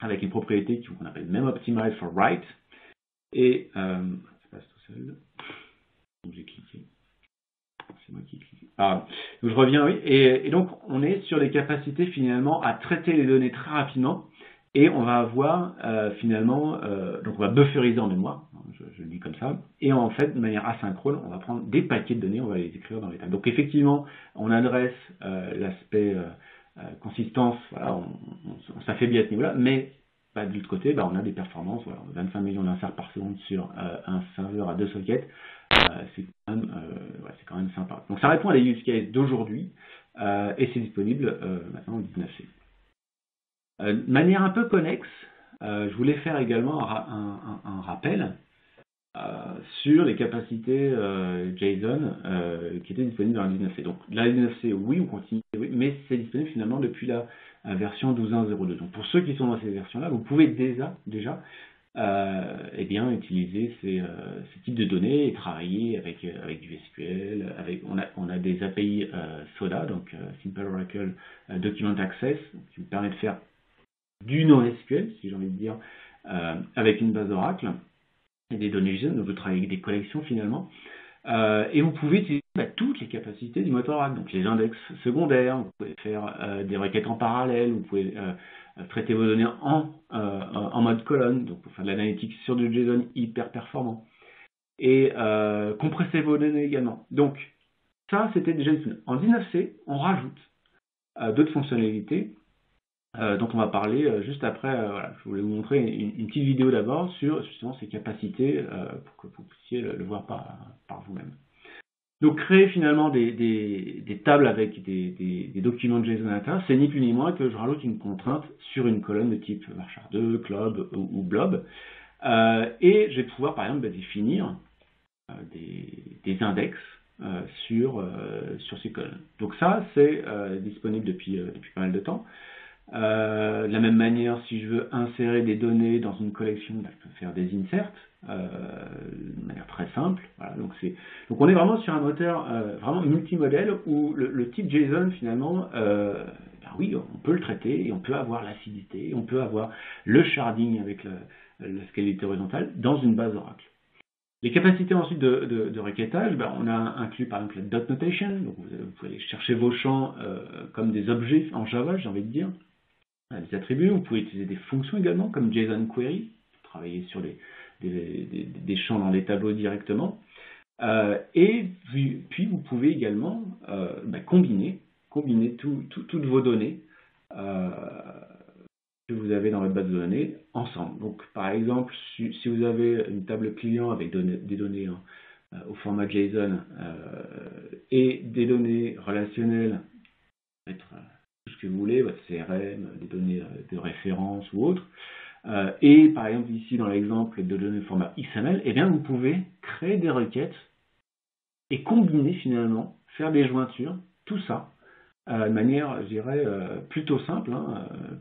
avec une propriété qu'on appelle memOptimize for write, et ça passe tout seul. Donc j'ai cliqué. C'est moi qui ai cliqué. Donc je reviens, oui. Et donc on est sur les capacités finalement à traiter les données très rapidement. Et on va avoir finalement, donc on va bufferiser en mémoire, je le dis comme ça, et en fait, de manière asynchrone, on va prendre des paquets de données, on va les écrire dans les tables. Donc effectivement, on adresse l'aspect consistance, voilà, on s'affaiblit à ce niveau-là, mais de l'autre côté, on a des performances, voilà, 25 millions d'inserts par seconde sur un serveur à 2 sockets, c'est quand même sympa. Donc ça répond à des use cases d'aujourd'hui, et c'est disponible maintenant en 19C. De manière un peu connexe, je voulais faire également un rappel sur les capacités JSON qui étaient disponibles dans la 19C. Donc la 19C, oui, on continue, oui, mais c'est disponible finalement depuis la version 12.1.02. Donc pour ceux qui sont dans ces versions-là, vous pouvez déjà eh bien, utiliser ces types de données et travailler avec du SQL. On a des API SODA, donc Simple Oracle Document Access, qui vous permet de faire du NoSQL, si j'ai envie de dire, avec une base Oracle et des données JSON, donc vous travaillez avec des collections finalement. Et vous pouvez utiliser toutes les capacités du moteur Oracle, donc les index secondaires, vous pouvez faire des requêtes en parallèle, vous pouvez traiter vos données en mode colonne, donc pour faire de l'analytique sur du JSON hyper performant, et compresser vos données également. Donc ça, c'était déjà une. En 19C, on rajoute d'autres fonctionnalités. Donc on va parler juste après. Voilà, je voulais vous montrer une petite vidéo d'abord sur justement ces capacités pour que vous puissiez le voir par vous-même. Donc créer finalement des tables avec des documents de JSON data, c'est ni plus ni moins que je rajoute une contrainte sur une colonne de type varchar2, club ou blob, et je vais pouvoir par exemple définir des index sur ces colonnes. Donc ça c'est disponible depuis pas mal de temps. De la même manière, si je veux insérer des données dans une collection, je peux faire des inserts de manière très simple. Voilà, donc on est vraiment sur un moteur vraiment multimodèle où le type JSON finalement, oui, on peut le traiter et on peut avoir l'acidité, on peut avoir le sharding avec la scalabilité horizontale dans une base Oracle. Les capacités ensuite de requêtage, on a inclus par exemple la dot notation, donc vous pouvez aller chercher vos champs comme des objets en Java, j'ai envie de dire. Des attributs, vous pouvez utiliser des fonctions également, comme JSON Query, travailler sur des champs dans des tableaux directement. Et puis vous pouvez également combiner toutes vos données que vous avez dans votre base de données ensemble. Donc par exemple, si vous avez une table client avec des données au format JSON et des données relationnelles, tout ce que vous voulez, votre CRM, des données de référence ou autres, et par exemple ici dans l'exemple de données format XML, eh bien vous pouvez créer des requêtes et combiner finalement, faire des jointures, tout ça, de manière, je dirais, plutôt simple,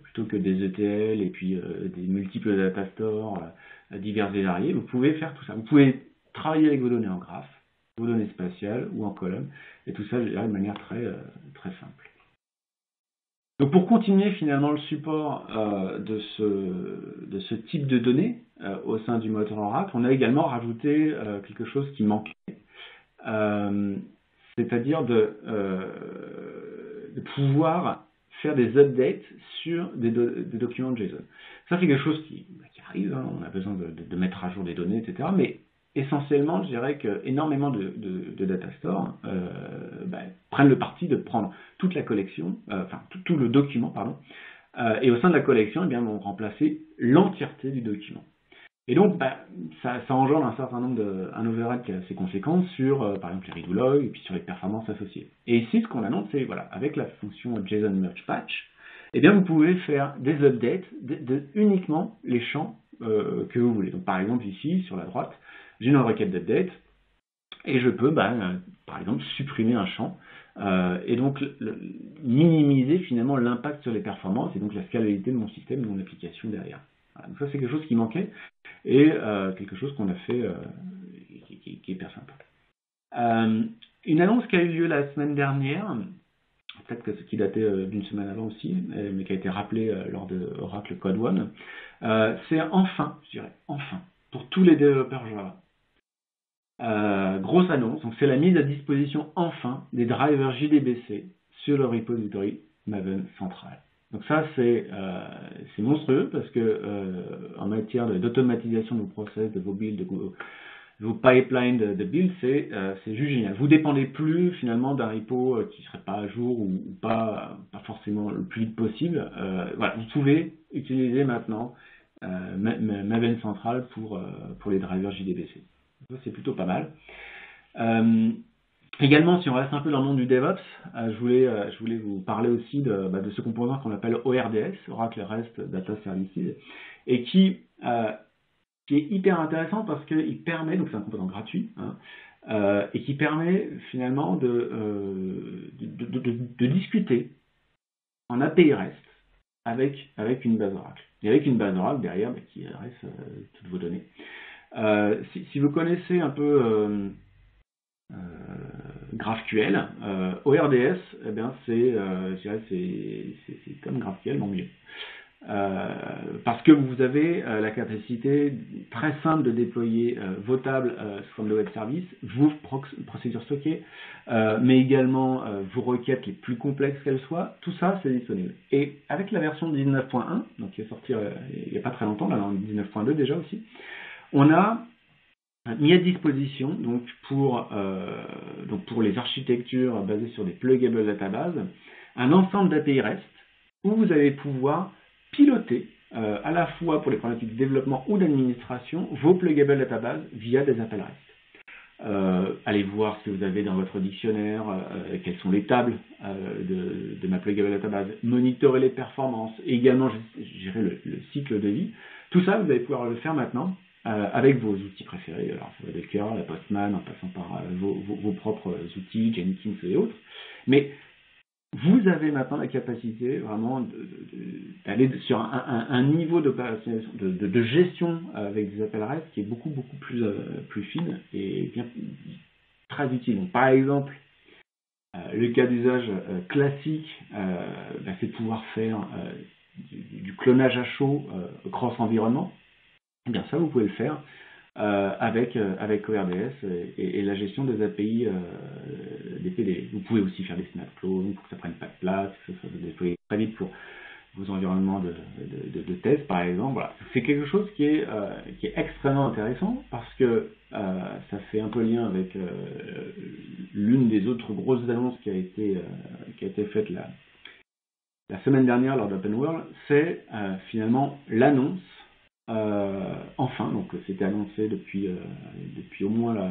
plutôt que des ETL et puis des multiples data stores divers et variés, vous pouvez faire tout ça. Vous pouvez travailler avec vos données en graphe, vos données spatiales ou en colonne, et tout ça, je dirais, de manière très simple. Donc pour continuer finalement le support de ce type de données au sein du moteur Oracle, on a également rajouté quelque chose qui manquait, c'est-à-dire de pouvoir faire des updates sur des documents de JSON. Ça c'est quelque chose qui arrive, on a besoin de mettre à jour des données, etc. Mais essentiellement, je dirais que énormément de data stores prennent le parti de prendre toute la collection, tout le document, pardon, et au sein de la collection, eh bien, vont remplacer l'entièreté du document. Et donc, ça engendre un certain nombre un overhead qui est assez conséquent sur, par exemple, les read log et puis sur les performances associées. Et ici, ce qu'on annonce, c'est, voilà, avec la fonction JSON Merge Patch, eh bien, vous pouvez faire des updates de uniquement les champs que vous voulez. Donc, par exemple, ici, sur la droite, j'ai une requête d'update et je peux, par exemple, supprimer un champ et donc minimiser finalement l'impact sur les performances et donc la scalabilité de mon système, de mon application derrière. Voilà, donc ça, c'est quelque chose qui manquait et quelque chose qu'on a fait qui est hyper sympa. Une annonce qui a eu lieu la semaine dernière, peut-être que ce qui datait d'une semaine avant aussi, mais qui a été rappelée lors de Oracle Code One, c'est enfin, je dirais, enfin, pour tous les développeurs Java. Grosse annonce, donc c'est la mise à disposition enfin des drivers JDBC sur le repository Maven central. Donc ça c'est monstrueux parce que en matière d'automatisation de vos process, de vos builds, de vos pipelines de build, c'est juste génial. Vous dépendez plus finalement d'un repo qui serait pas à jour ou pas forcément le plus vite possible. Voilà, vous pouvez utiliser maintenant Maven central pour les drivers JDBC. C'est plutôt pas mal. Également, si on reste un peu dans le monde du DevOps, je voulais vous parler aussi de ce composant qu'on appelle ORDS, Oracle REST Data Services, et qui est hyper intéressant parce qu'il permet, donc c'est un composant gratuit, et qui permet finalement de discuter en API REST avec une base Oracle. Et avec une base Oracle derrière qui adresse toutes vos données. Si vous connaissez un peu GraphQL, ORDS, eh bien c'est comme GraphQL mais mieux. Parce que vous avez la capacité très simple de déployer vos tables sous forme de web service, vos procédures stockées, mais également vos requêtes les plus complexes qu'elles soient, tout ça c'est disponible. Et avec la version 19.1, donc qui est sortie il n'y a pas très longtemps, là en 19.2 déjà aussi, on a mis à disposition donc pour les architectures basées sur des pluggable databases, un ensemble d'API REST où vous allez pouvoir piloter à la fois pour les problématiques de développement ou d'administration vos pluggable databases via des appels REST. Allez voir ce que vous avez dans votre dictionnaire, quelles sont les tables de ma pluggable database, monitorer les performances, et également gérer le cycle de vie. Tout ça, vous allez pouvoir le faire maintenant avec vos outils préférés, alors ça va être Docker, la Postman, en passant par vos propres outils, Jenkins et autres. Mais vous avez maintenant la capacité vraiment d'aller sur un niveau de gestion avec des appels REST qui est beaucoup plus fine et bien très utile. Donc, par exemple, le cas d'usage classique, c'est de pouvoir faire du clonage à chaud cross-environnement. Eh bien ça, vous pouvez le faire avec ORDS et la gestion des API des PD. Vous pouvez aussi faire des snap clones pour que ça prenne pas de place, que ça soit déployé très vite pour vos environnements de test, par exemple. Voilà. C'est quelque chose qui est extrêmement intéressant parce que ça fait un peu lien avec l'une des autres grosses annonces qui a été faite la semaine dernière lors d'Open World, c'est finalement l'annonce enfin, donc c'était annoncé depuis au moins la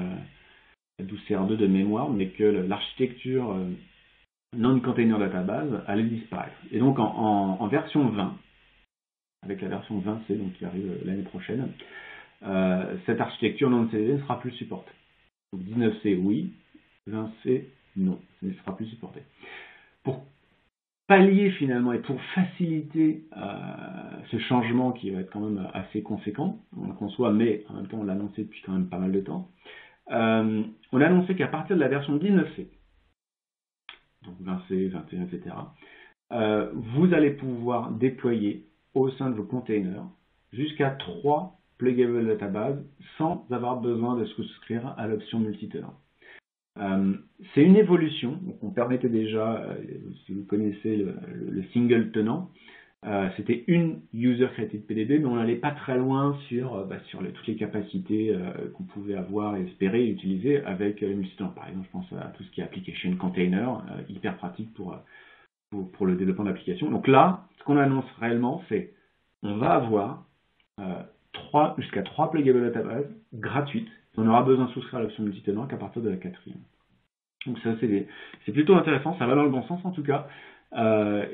12CR2 de mémoire, mais que l'architecture non-container database allait disparaître. Et donc en version 20, avec la version 20C donc qui arrive l'année prochaine, cette architecture non-CDD ne sera plus supportée. Donc 19C oui, 20C non, ça ne sera plus supporté. Pour pallier finalement et pour faciliter ce changement qui va être quand même assez conséquent, on le conçoit, mais en même temps on l'a annoncé depuis quand même pas mal de temps, on a annoncé qu'à partir de la version 19C, donc 20C, 21, etc., vous allez pouvoir déployer au sein de vos containers jusqu'à 3 pluggable databases sans avoir besoin de souscrire à l'option multitenant. C'est une évolution, donc on permettait déjà, si vous connaissez le single tenant, c'était une user created PDB, mais on n'allait pas très loin sur toutes les capacités qu'on pouvait avoir et espérer et utiliser avec le multitenant. Par exemple, je pense à tout ce qui est application container, hyper pratique pour le développement d'applications. Donc là, ce qu'on annonce réellement, c'est on va avoir jusqu'à 3 pluggable databases gratuites. On n'aura besoin de souscrire à l'option multitenant qu'à partir de la 4e. Donc ça, c'est plutôt intéressant, ça va dans le bon sens en tout cas.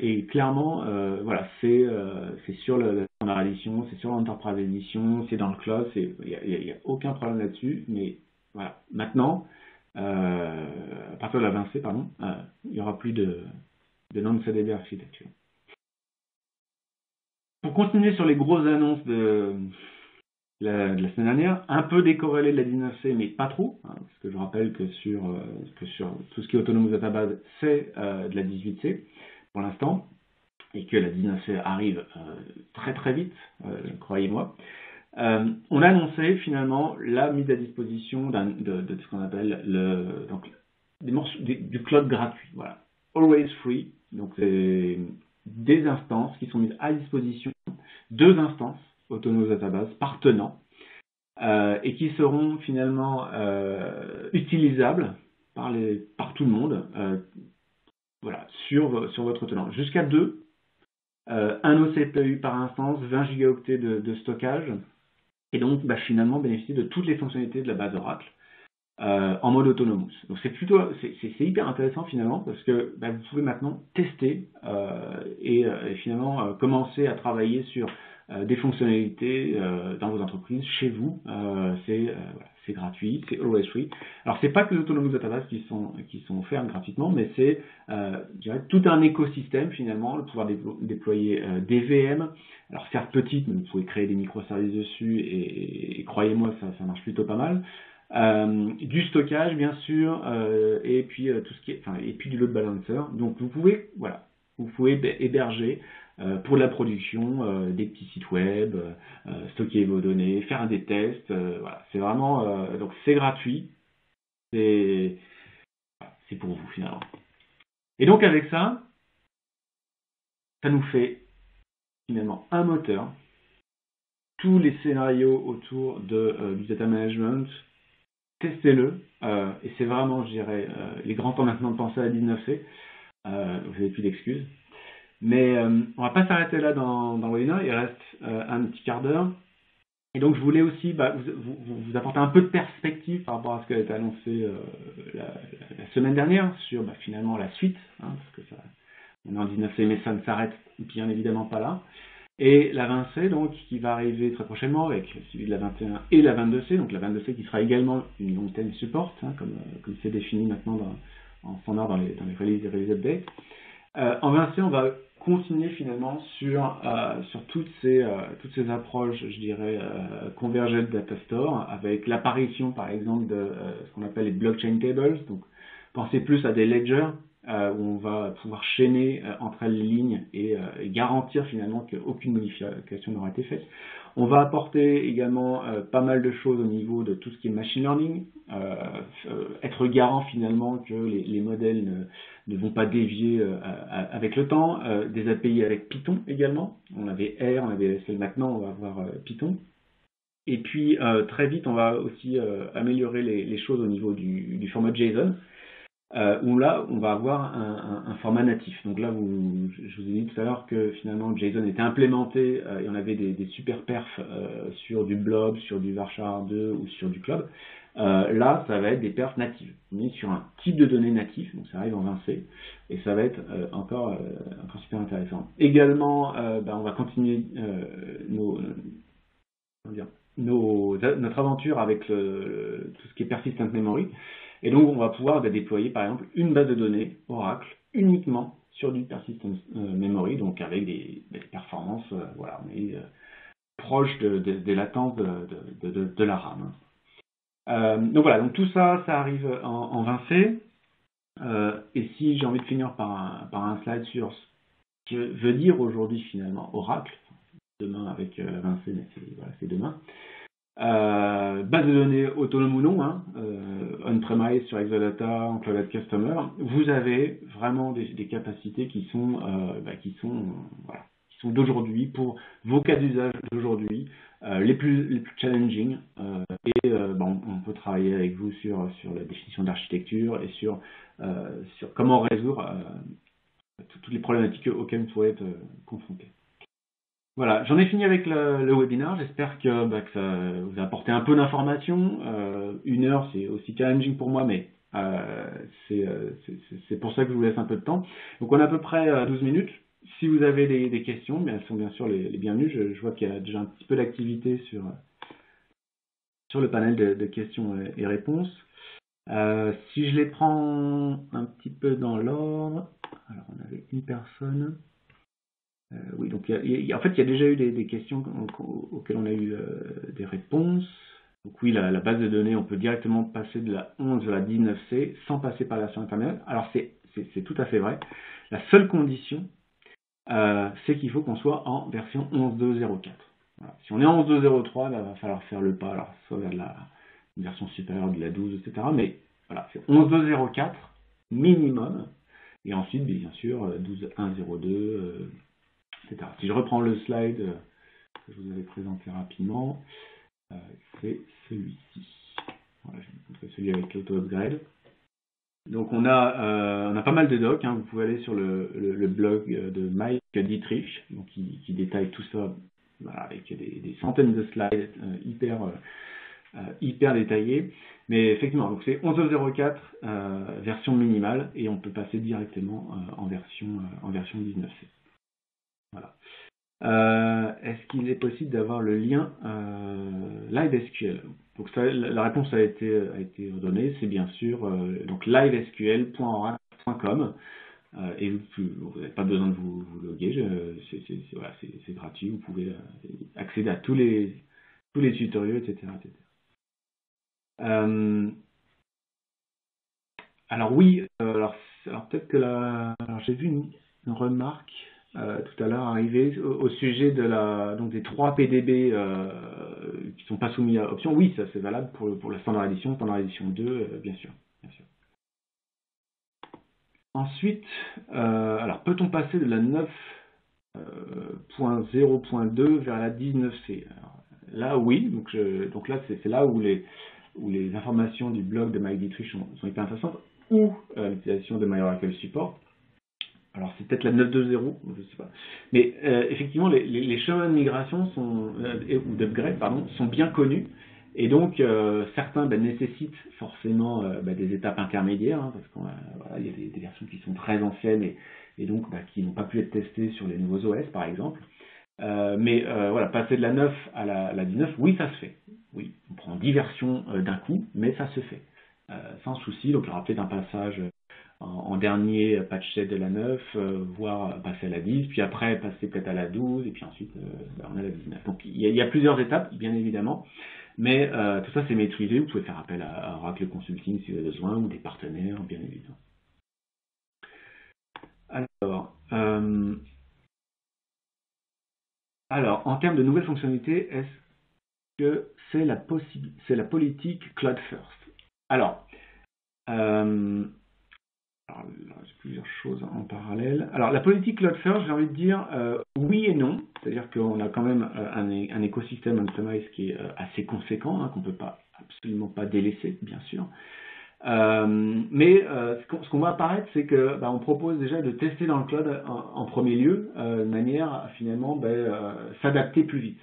Et clairement, voilà, c'est sur la Standard Edition, c'est sur l'Enterprise Edition, c'est dans le cloud, il n'y a aucun problème là-dessus. Mais voilà, maintenant, à partir de la 20C, pardon, il n'y aura plus de non-CDB architecture. Pour continuer sur les grosses annonces de la semaine dernière, un peu décorrélé de la 19C, mais pas trop, hein, parce que je rappelle que sur tout ce qui est Autonomous Database, c'est de la 18C pour l'instant, et que la 19C arrive très très vite, croyez-moi. On a annoncé finalement la mise à disposition de ce qu'on appelle du cloud gratuit, voilà, always free, donc c'est des instances qui sont mises à disposition, 2 instances Autonomous Database par tenant, et qui seront finalement utilisables par tout le monde, voilà, sur votre tenant. Jusqu'à 2, un OCPU par instance, 20 gigaoctets de stockage, et donc finalement bénéficier de toutes les fonctionnalités de la base Oracle en mode autonomous. Donc c'est hyper intéressant finalement parce que vous pouvez maintenant tester et finalement commencer à travailler sur des fonctionnalités dans vos entreprises, chez vous. c'est gratuit, c'est always free. Alors c'est pas que les Autonomous Database qui sont offerts gratuitement, mais c'est je dirais, tout un écosystème finalement, de pouvoir déployer des VM. Alors certes petites, mais vous pouvez créer des microservices dessus et croyez-moi, ça marche plutôt pas mal. Du stockage bien sûr, et puis tout ce qui est, enfin, et puis du load balancer. Donc vous pouvez, voilà, vous pouvez héberger pour la production des petits sites web, stocker vos données, faire des tests. Voilà, c'est vraiment donc c'est gratuit, c'est pour vous finalement. Et donc avec ça, ça nous fait finalement un moteur. Tous les scénarios autour du data management, testez-le, et c'est vraiment, je dirais, il est grand temps maintenant de penser à 19C, vous n'avez plus d'excuses. Mais on va pas s'arrêter là dans le webinaire, il reste un petit quart d'heure. Et donc je voulais aussi vous apporter un peu de perspective par rapport à ce qui a été annoncé la semaine dernière sur finalement la suite, hein, parce que ça, on est en 19C, mais ça ne s'arrête bien évidemment pas là. Et la 20C, donc, qui va arriver très prochainement avec celui de la 21 et la 22C, donc la 22C qui sera également une long-term support, hein, comme c'est défini maintenant en standard dans les release et release updates. En 20C, on va continuer finalement sur toutes ces approches, je dirais, convergent data store, avec l'apparition par exemple de ce qu'on appelle les blockchain tables. Donc, pensez plus à des ledgers où on va pouvoir chaîner entre elles les lignes et garantir finalement qu'aucune modification n'aura été faite. On va apporter également pas mal de choses au niveau de tout ce qui est machine learning, être garant finalement que les modèles ne vont pas dévier avec le temps, des API avec Python également. On avait R, on avait SQL, maintenant on va avoir Python. Et puis très vite on va aussi améliorer les choses au niveau du format JSON. Où là, on va avoir un format natif. Donc là, je vous ai dit tout à l'heure que finalement JSON était implémenté et on avait des super perfs sur du blob, sur du Varchar 2 ou sur du Club. Là, ça va être des perfs natives. On est sur un type de données natif, donc ça arrive en 20C, et ça va être encore super intéressant. Également, on va continuer notre aventure avec tout ce qui est persistent memory. Et donc, on va pouvoir déployer, par exemple, une base de données Oracle uniquement sur du persistent memory, donc avec des performances, voilà, on est proche des latences de la RAM. Donc voilà, donc tout ça, ça arrive en 20C. Et si j'ai envie de finir par un slide sur ce que veut dire aujourd'hui finalement Oracle, demain avec 20C, mais c'est demain. Base de données autonome ou non, hein, on-premise sur Exadata, en Cloud Customer, vous avez vraiment des capacités qui sont d'aujourd'hui pour vos cas d'usage d'aujourd'hui, les plus challenging, on peut travailler avec vous sur la définition d'architecture et sur comment résoudre toutes les problématiques auxquelles vous pouvez être confrontés. Voilà, j'en ai fini avec le webinaire. J'espère que ça vous a apporté un peu d'informations. 1 heure, c'est aussi challenging pour moi, mais c'est pour ça que je vous laisse un peu de temps. Donc on a à peu près 12 minutes. Si vous avez des questions, elles sont bien sûr les bienvenues. Je vois qu'il y a déjà un petit peu d'activité sur le panel de questions et réponses. Si je les prends un petit peu dans l'ordre, alors on avait une personne. Oui, donc en fait, il y a déjà eu des questions auxquelles on a eu des réponses. Donc oui, la base de données, on peut directement passer de la 11 à la 19C sans passer par la version intermédiaire. Alors c'est tout à fait vrai. La seule condition, c'est qu'il faut qu'on soit en version 11.2.04. Voilà. Si on est en 11.2.03, il va falloir faire le pas, alors soit vers une version supérieure de la 12, etc. Mais voilà, c'est 11.2.04 minimum. Et ensuite, bien sûr, 12.1.02, etc. Si je reprends le slide que je vous avais présenté rapidement, c'est celui-ci. Voilà, je vais vous montrer celui avec l'auto-upgrade. Donc on a pas mal de docs, hein. Vous pouvez aller sur le blog de Mike Dietrich, donc qui détaille tout ça, voilà, avec des centaines de slides hyper détaillés. Mais effectivement, donc c'est 11.04 version minimale et on peut passer directement en version 19C. Voilà. Est-ce qu'il est possible d'avoir le lien LiveSQL? Donc ça, la réponse a été donnée, c'est bien sûr donc livesql.oracle.com et vous n'avez pas besoin de vous loguer, voilà, c'est gratuit, vous pouvez accéder à tous les tutoriels, etc. Alors oui, alors peut-être que alors j'ai vu une remarque tout à l'heure arriver au sujet donc des 3 PDB qui sont pas soumis à option. Oui, ça c'est valable pour la standard edition 2, bien sûr. Ensuite, alors peut-on passer de la 9.0.2 vers la 19C? Alors, là oui, donc là c'est là où les informations du blog de Mike Dietrich sont hyper intéressantes, ou l'utilisation de MyOracle Support. Alors c'est peut-être la 9.2.0, je ne sais pas. Mais effectivement, les chemins de migration ou d'upgrade sont bien connus. Et donc certains nécessitent forcément des étapes intermédiaires, hein, parce qu'il voilà, y a des versions qui sont très anciennes et donc qui n'ont pas pu être testées sur les nouveaux OS par exemple. Mais voilà, passer de la 9 à la 19, oui, ça se fait. Oui, on prend 10 versions d'un coup, mais ça se fait. Sans souci, donc il y aura peut-être un passage en dernier patch set de la 9, voire passer à la 10, puis après passer peut-être à la 12, et puis ensuite on a la 19. Donc il y a plusieurs étapes, bien évidemment, mais tout ça c'est maîtrisé, vous pouvez faire appel à Oracle Consulting si vous avez besoin, ou des partenaires, bien évidemment. Alors, en termes de nouvelles fonctionnalités, est-ce que c'est la politique Cloud First? Alors, j'ai plusieurs choses en parallèle. Alors, la politique Cloud First, j'ai envie de dire oui et non. C'est-à-dire qu'on a quand même un écosystème on-premise qui est assez conséquent, hein, qu'on ne peut absolument pas délaisser, bien sûr. Mais ce qu'on va apparaître, c'est que on propose déjà de tester dans le cloud en premier lieu, de manière à finalement s'adapter plus vite.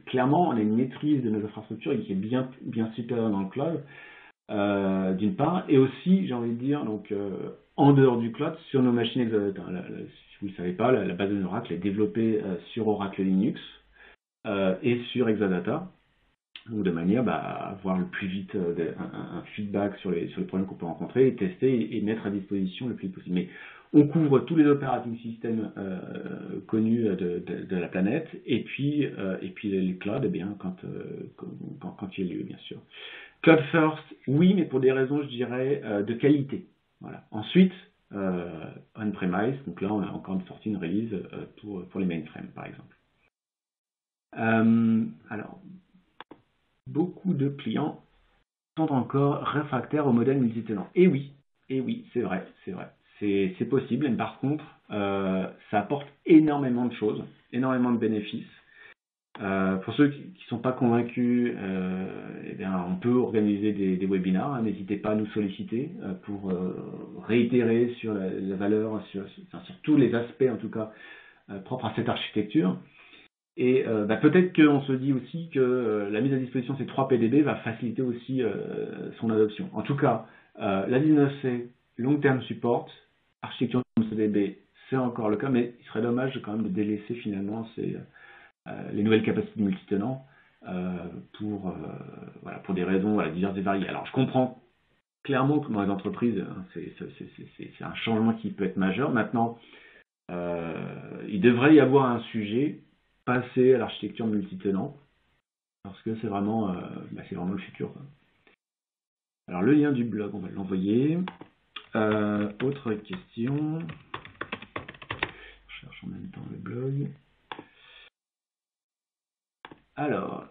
Clairement, on a une maîtrise de nos infrastructures qui est bien supérieure dans le cloud, d'une part, et aussi, j'ai envie de dire, donc en dehors du cloud, sur nos machines Exadata. Si vous ne le savez pas, la base de données Oracle est développée sur Oracle Linux et sur Exadata. Donc de manière à avoir le plus vite un feedback sur les problèmes qu'on peut rencontrer, et tester et mettre à disposition le plus vite possible. Mais on couvre tous les operating systems connus de la planète, et puis les clouds, eh bien, quand il y a lieu, bien sûr. Cloud first, oui, mais pour des raisons, je dirais, de qualité. Voilà. Ensuite, on-premise, donc là on a encore sorti une release pour les mainframes, par exemple. Alors, beaucoup de clients sont encore réfractaires au modèle multitenant. Et oui, c'est vrai. C'est possible, mais par contre, ça apporte énormément de choses, énormément de bénéfices. Pour ceux qui ne sont pas convaincus, eh bien, on peut organiser des webinars. N'hésitez pas à nous solliciter pour réitérer sur la valeur, sur tous les aspects, en tout cas, propres à cette architecture. Et peut-être qu'on se dit aussi que la mise à disposition de ces 3 PDB va faciliter aussi son adoption. En tout cas, la 19C, long term support, architecture MongoDB, c'est encore le cas, mais il serait dommage quand même de délaisser finalement les nouvelles capacités de multitenant pour des raisons diverses et variées. Alors je comprends clairement que dans les entreprises, c'est un changement qui peut être majeur. Maintenant, il devrait y avoir un sujet passer à l'architecture multitenant, parce que c'est vraiment le futur. Alors le lien du blog, on va l'envoyer. Autre question. Je cherche en même temps le blog. Alors,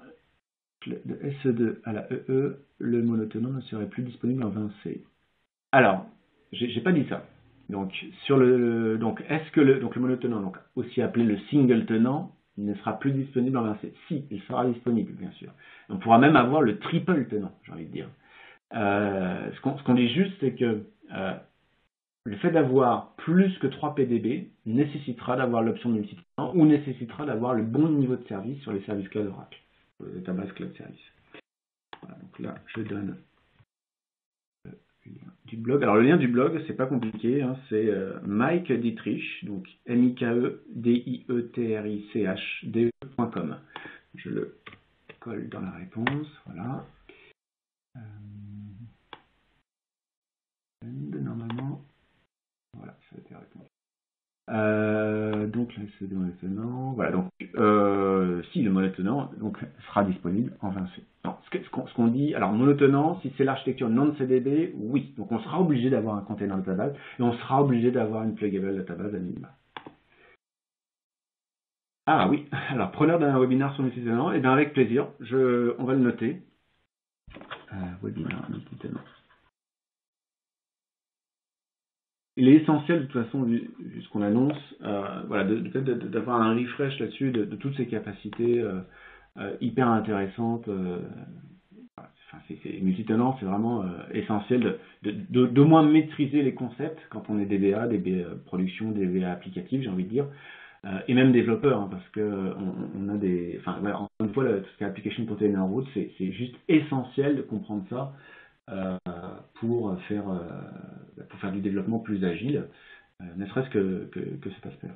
de SE2 à la EE, le monotenant ne serait plus disponible en 20C. Alors, j'ai pas dit ça. Donc, est-ce que le monotenant, donc aussi appelé le single tenant, il ne sera plus disponible en 20C? Si, il sera disponible, bien sûr. On pourra même avoir le triple tenant, j'ai envie de dire. Ce qu'on dit juste, c'est que le fait d'avoir plus que 3 PDB nécessitera d'avoir l'option multitenant ou nécessitera d'avoir le bon niveau de service sur les services cloud Oracle, sur les databases cloud service. Voilà, donc là, je donne le lien du blog. Alors le lien du blog, c'est pas compliqué, hein, c'est Mike Dietrich, donc MIKEDIETRICHDE.com. Je le colle dans la réponse, voilà. Normalement, voilà, ça a été répondu. Donc là, c'est le modèle tenant. Voilà, donc si le modèle tenant donc, sera disponible en 20C. Non, ce qu'on dit, alors monotenant, si c'est l'architecture non CDD, oui. Donc on sera obligé d'avoir un container database et on sera obligé d'avoir une pluggable database à minima. Ah oui, alors preneur d'un webinaire sur multitenant, et bien avec plaisir, on va le noter. Webinaire multitenant. Il est essentiel de toute façon, vu ce qu'on annonce, voilà, d'avoir un refresh là-dessus de toutes ces capacités hyper intéressantes. Multitenant, c'est vraiment essentiel de moins maîtriser les concepts quand on est DBA, production, DBA applicatif, j'ai envie de dire, et même développeur, hein, parce que on a des, enfin, voilà, encore une fois, tout ce qui est application container route, c'est juste essentiel de comprendre ça. Pour faire du développement plus agile, ne serait-ce que cet aspect-là.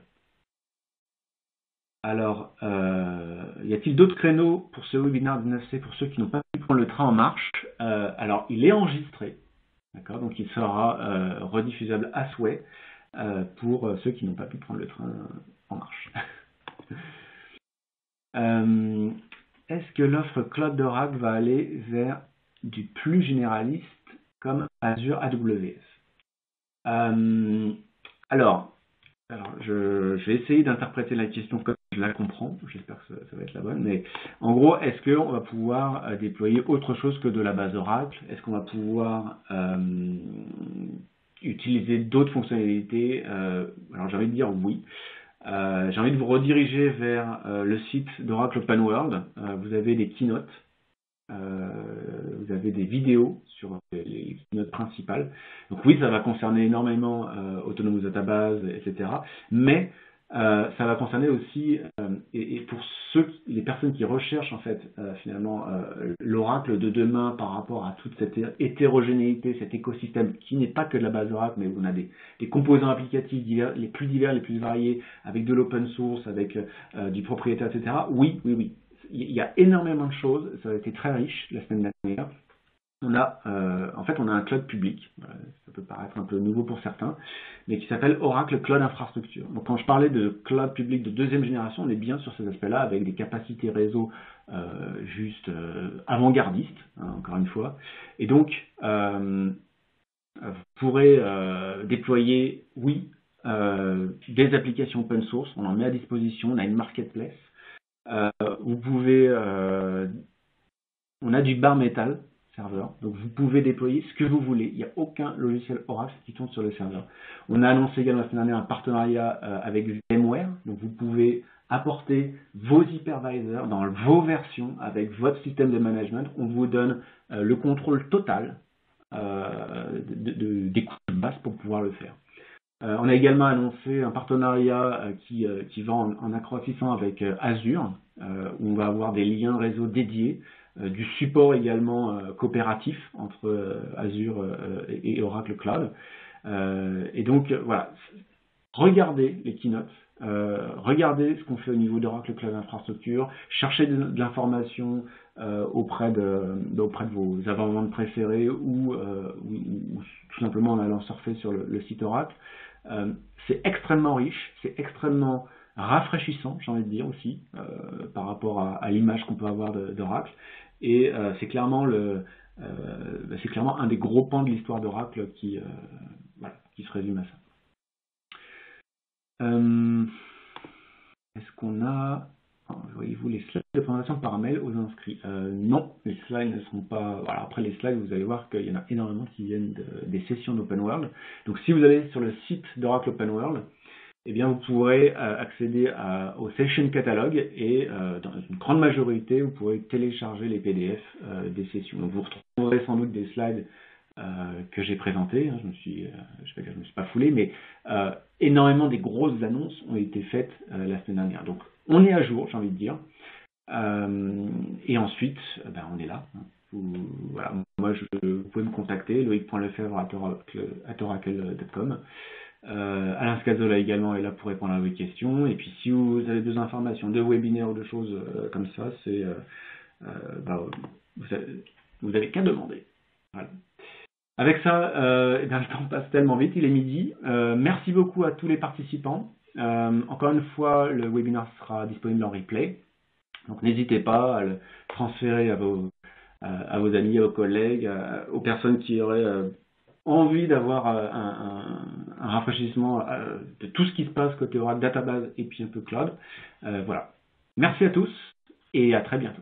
Alors, y a-t-il d'autres créneaux pour ce webinaire 19C pour ceux qui n'ont pas pu prendre le train en marche? Alors, il est enregistré, d'accord, donc il sera rediffusable à souhait pour ceux qui n'ont pas pu prendre le train en marche. Est-ce que l'offre Cloud d'Oracle va aller vers du plus généraliste comme Azure AWS? Alors, je vais essayer d'interpréter la question comme je la comprends, j'espère que ça va être la bonne, mais en gros, est-ce qu'on va pouvoir déployer autre chose que de la base Oracle? Est-ce qu'on va pouvoir utiliser d'autres fonctionnalités? Alors j'ai envie de dire oui. J'ai envie de vous rediriger vers le site d'Oracle Open World. Vous avez des keynotes. Vous avez des vidéos sur les keynotes principales. Donc oui, ça va concerner énormément Autonomous Database, etc. Mais ça va concerner aussi, et pour les personnes qui recherchent en fait finalement l'Oracle de demain par rapport à toute cette hétérogénéité, cet écosystème qui n'est pas que de la base Oracle, mais où on a des composants applicatifs divers, les plus divers, les plus variés, avec de l'open source, avec du propriétaire, etc. Oui. Il y a énormément de choses, ça a été très riche la semaine dernière. En fait, on a un cloud public, ça peut paraître un peu nouveau pour certains, mais qui s'appelle Oracle Cloud Infrastructure. Donc quand je parlais de cloud public de deuxième génération, on est bien sur ces aspects-là, avec des capacités réseau juste avant-gardistes, hein, encore une fois. Et donc, vous pourrez déployer, oui, des applications open source, on en met à disposition, on a une marketplace. Vous pouvez, on a du bare metal serveur, donc vous pouvez déployer ce que vous voulez. Il n'y a aucun logiciel Oracle qui tourne sur le serveur. On a annoncé également la semaine dernière un partenariat avec VMware, donc vous pouvez apporter vos hypervisors dans vos versions avec votre système de management. On vous donne le contrôle total des coûts de base pour pouvoir le faire. On a également annoncé un partenariat qui va en accroissant avec Azure, où on va avoir des liens réseau dédiés, du support également coopératif entre Azure et Oracle Cloud. Et donc voilà, regardez les keynotes, regardez ce qu'on fait au niveau d'Oracle Cloud Infrastructure, cherchez de l'information auprès de vos avant-ventes préférés ou tout simplement en allant surfer sur le site Oracle. C'est extrêmement riche, c'est extrêmement rafraîchissant, j'ai envie de dire aussi, par rapport à l'image qu'on peut avoir d'Oracle. Et c'est clairement un des gros pans de l'histoire d'Oracle qui se résume à ça. Est-ce qu'on a... Voyez-vous les slides de présentation par mail aux inscrits? Non, les slides ne seront pas... Voilà, après les slides, vous allez voir qu'il y en a énormément qui viennent des sessions d'Open World. Donc si vous allez sur le site d'Oracle Open World, eh bien, vous pourrez accéder au Session Catalog et dans une grande majorité, vous pourrez télécharger les PDF des sessions. Donc vous retrouverez sans doute des slides que j'ai présentés. Hein, je me suis pas foulé, mais énormément des grosses annonces ont été faites la semaine dernière. Donc on est à jour, j'ai envie de dire. Et ensuite, on est là. Hein. Voilà, moi, vous pouvez me contacter, loic.lefebvre@oracle.com. Alain Scazola également est là pour répondre à vos questions. Et puis si vous avez besoin d'informations, de webinaires ou de choses comme ça, vous avez qu'à demander. Voilà. Avec ça, eh bien, le temps passe tellement vite, il est midi. Merci beaucoup à tous les participants. Encore une fois, le webinaire sera disponible en replay. Donc n'hésitez pas à le transférer à vos amis, à vos collègues, aux personnes qui auraient envie d'avoir un rafraîchissement de tout ce qui se passe côté Oracle Database et puis un peu cloud. Voilà. Merci à tous et à très bientôt.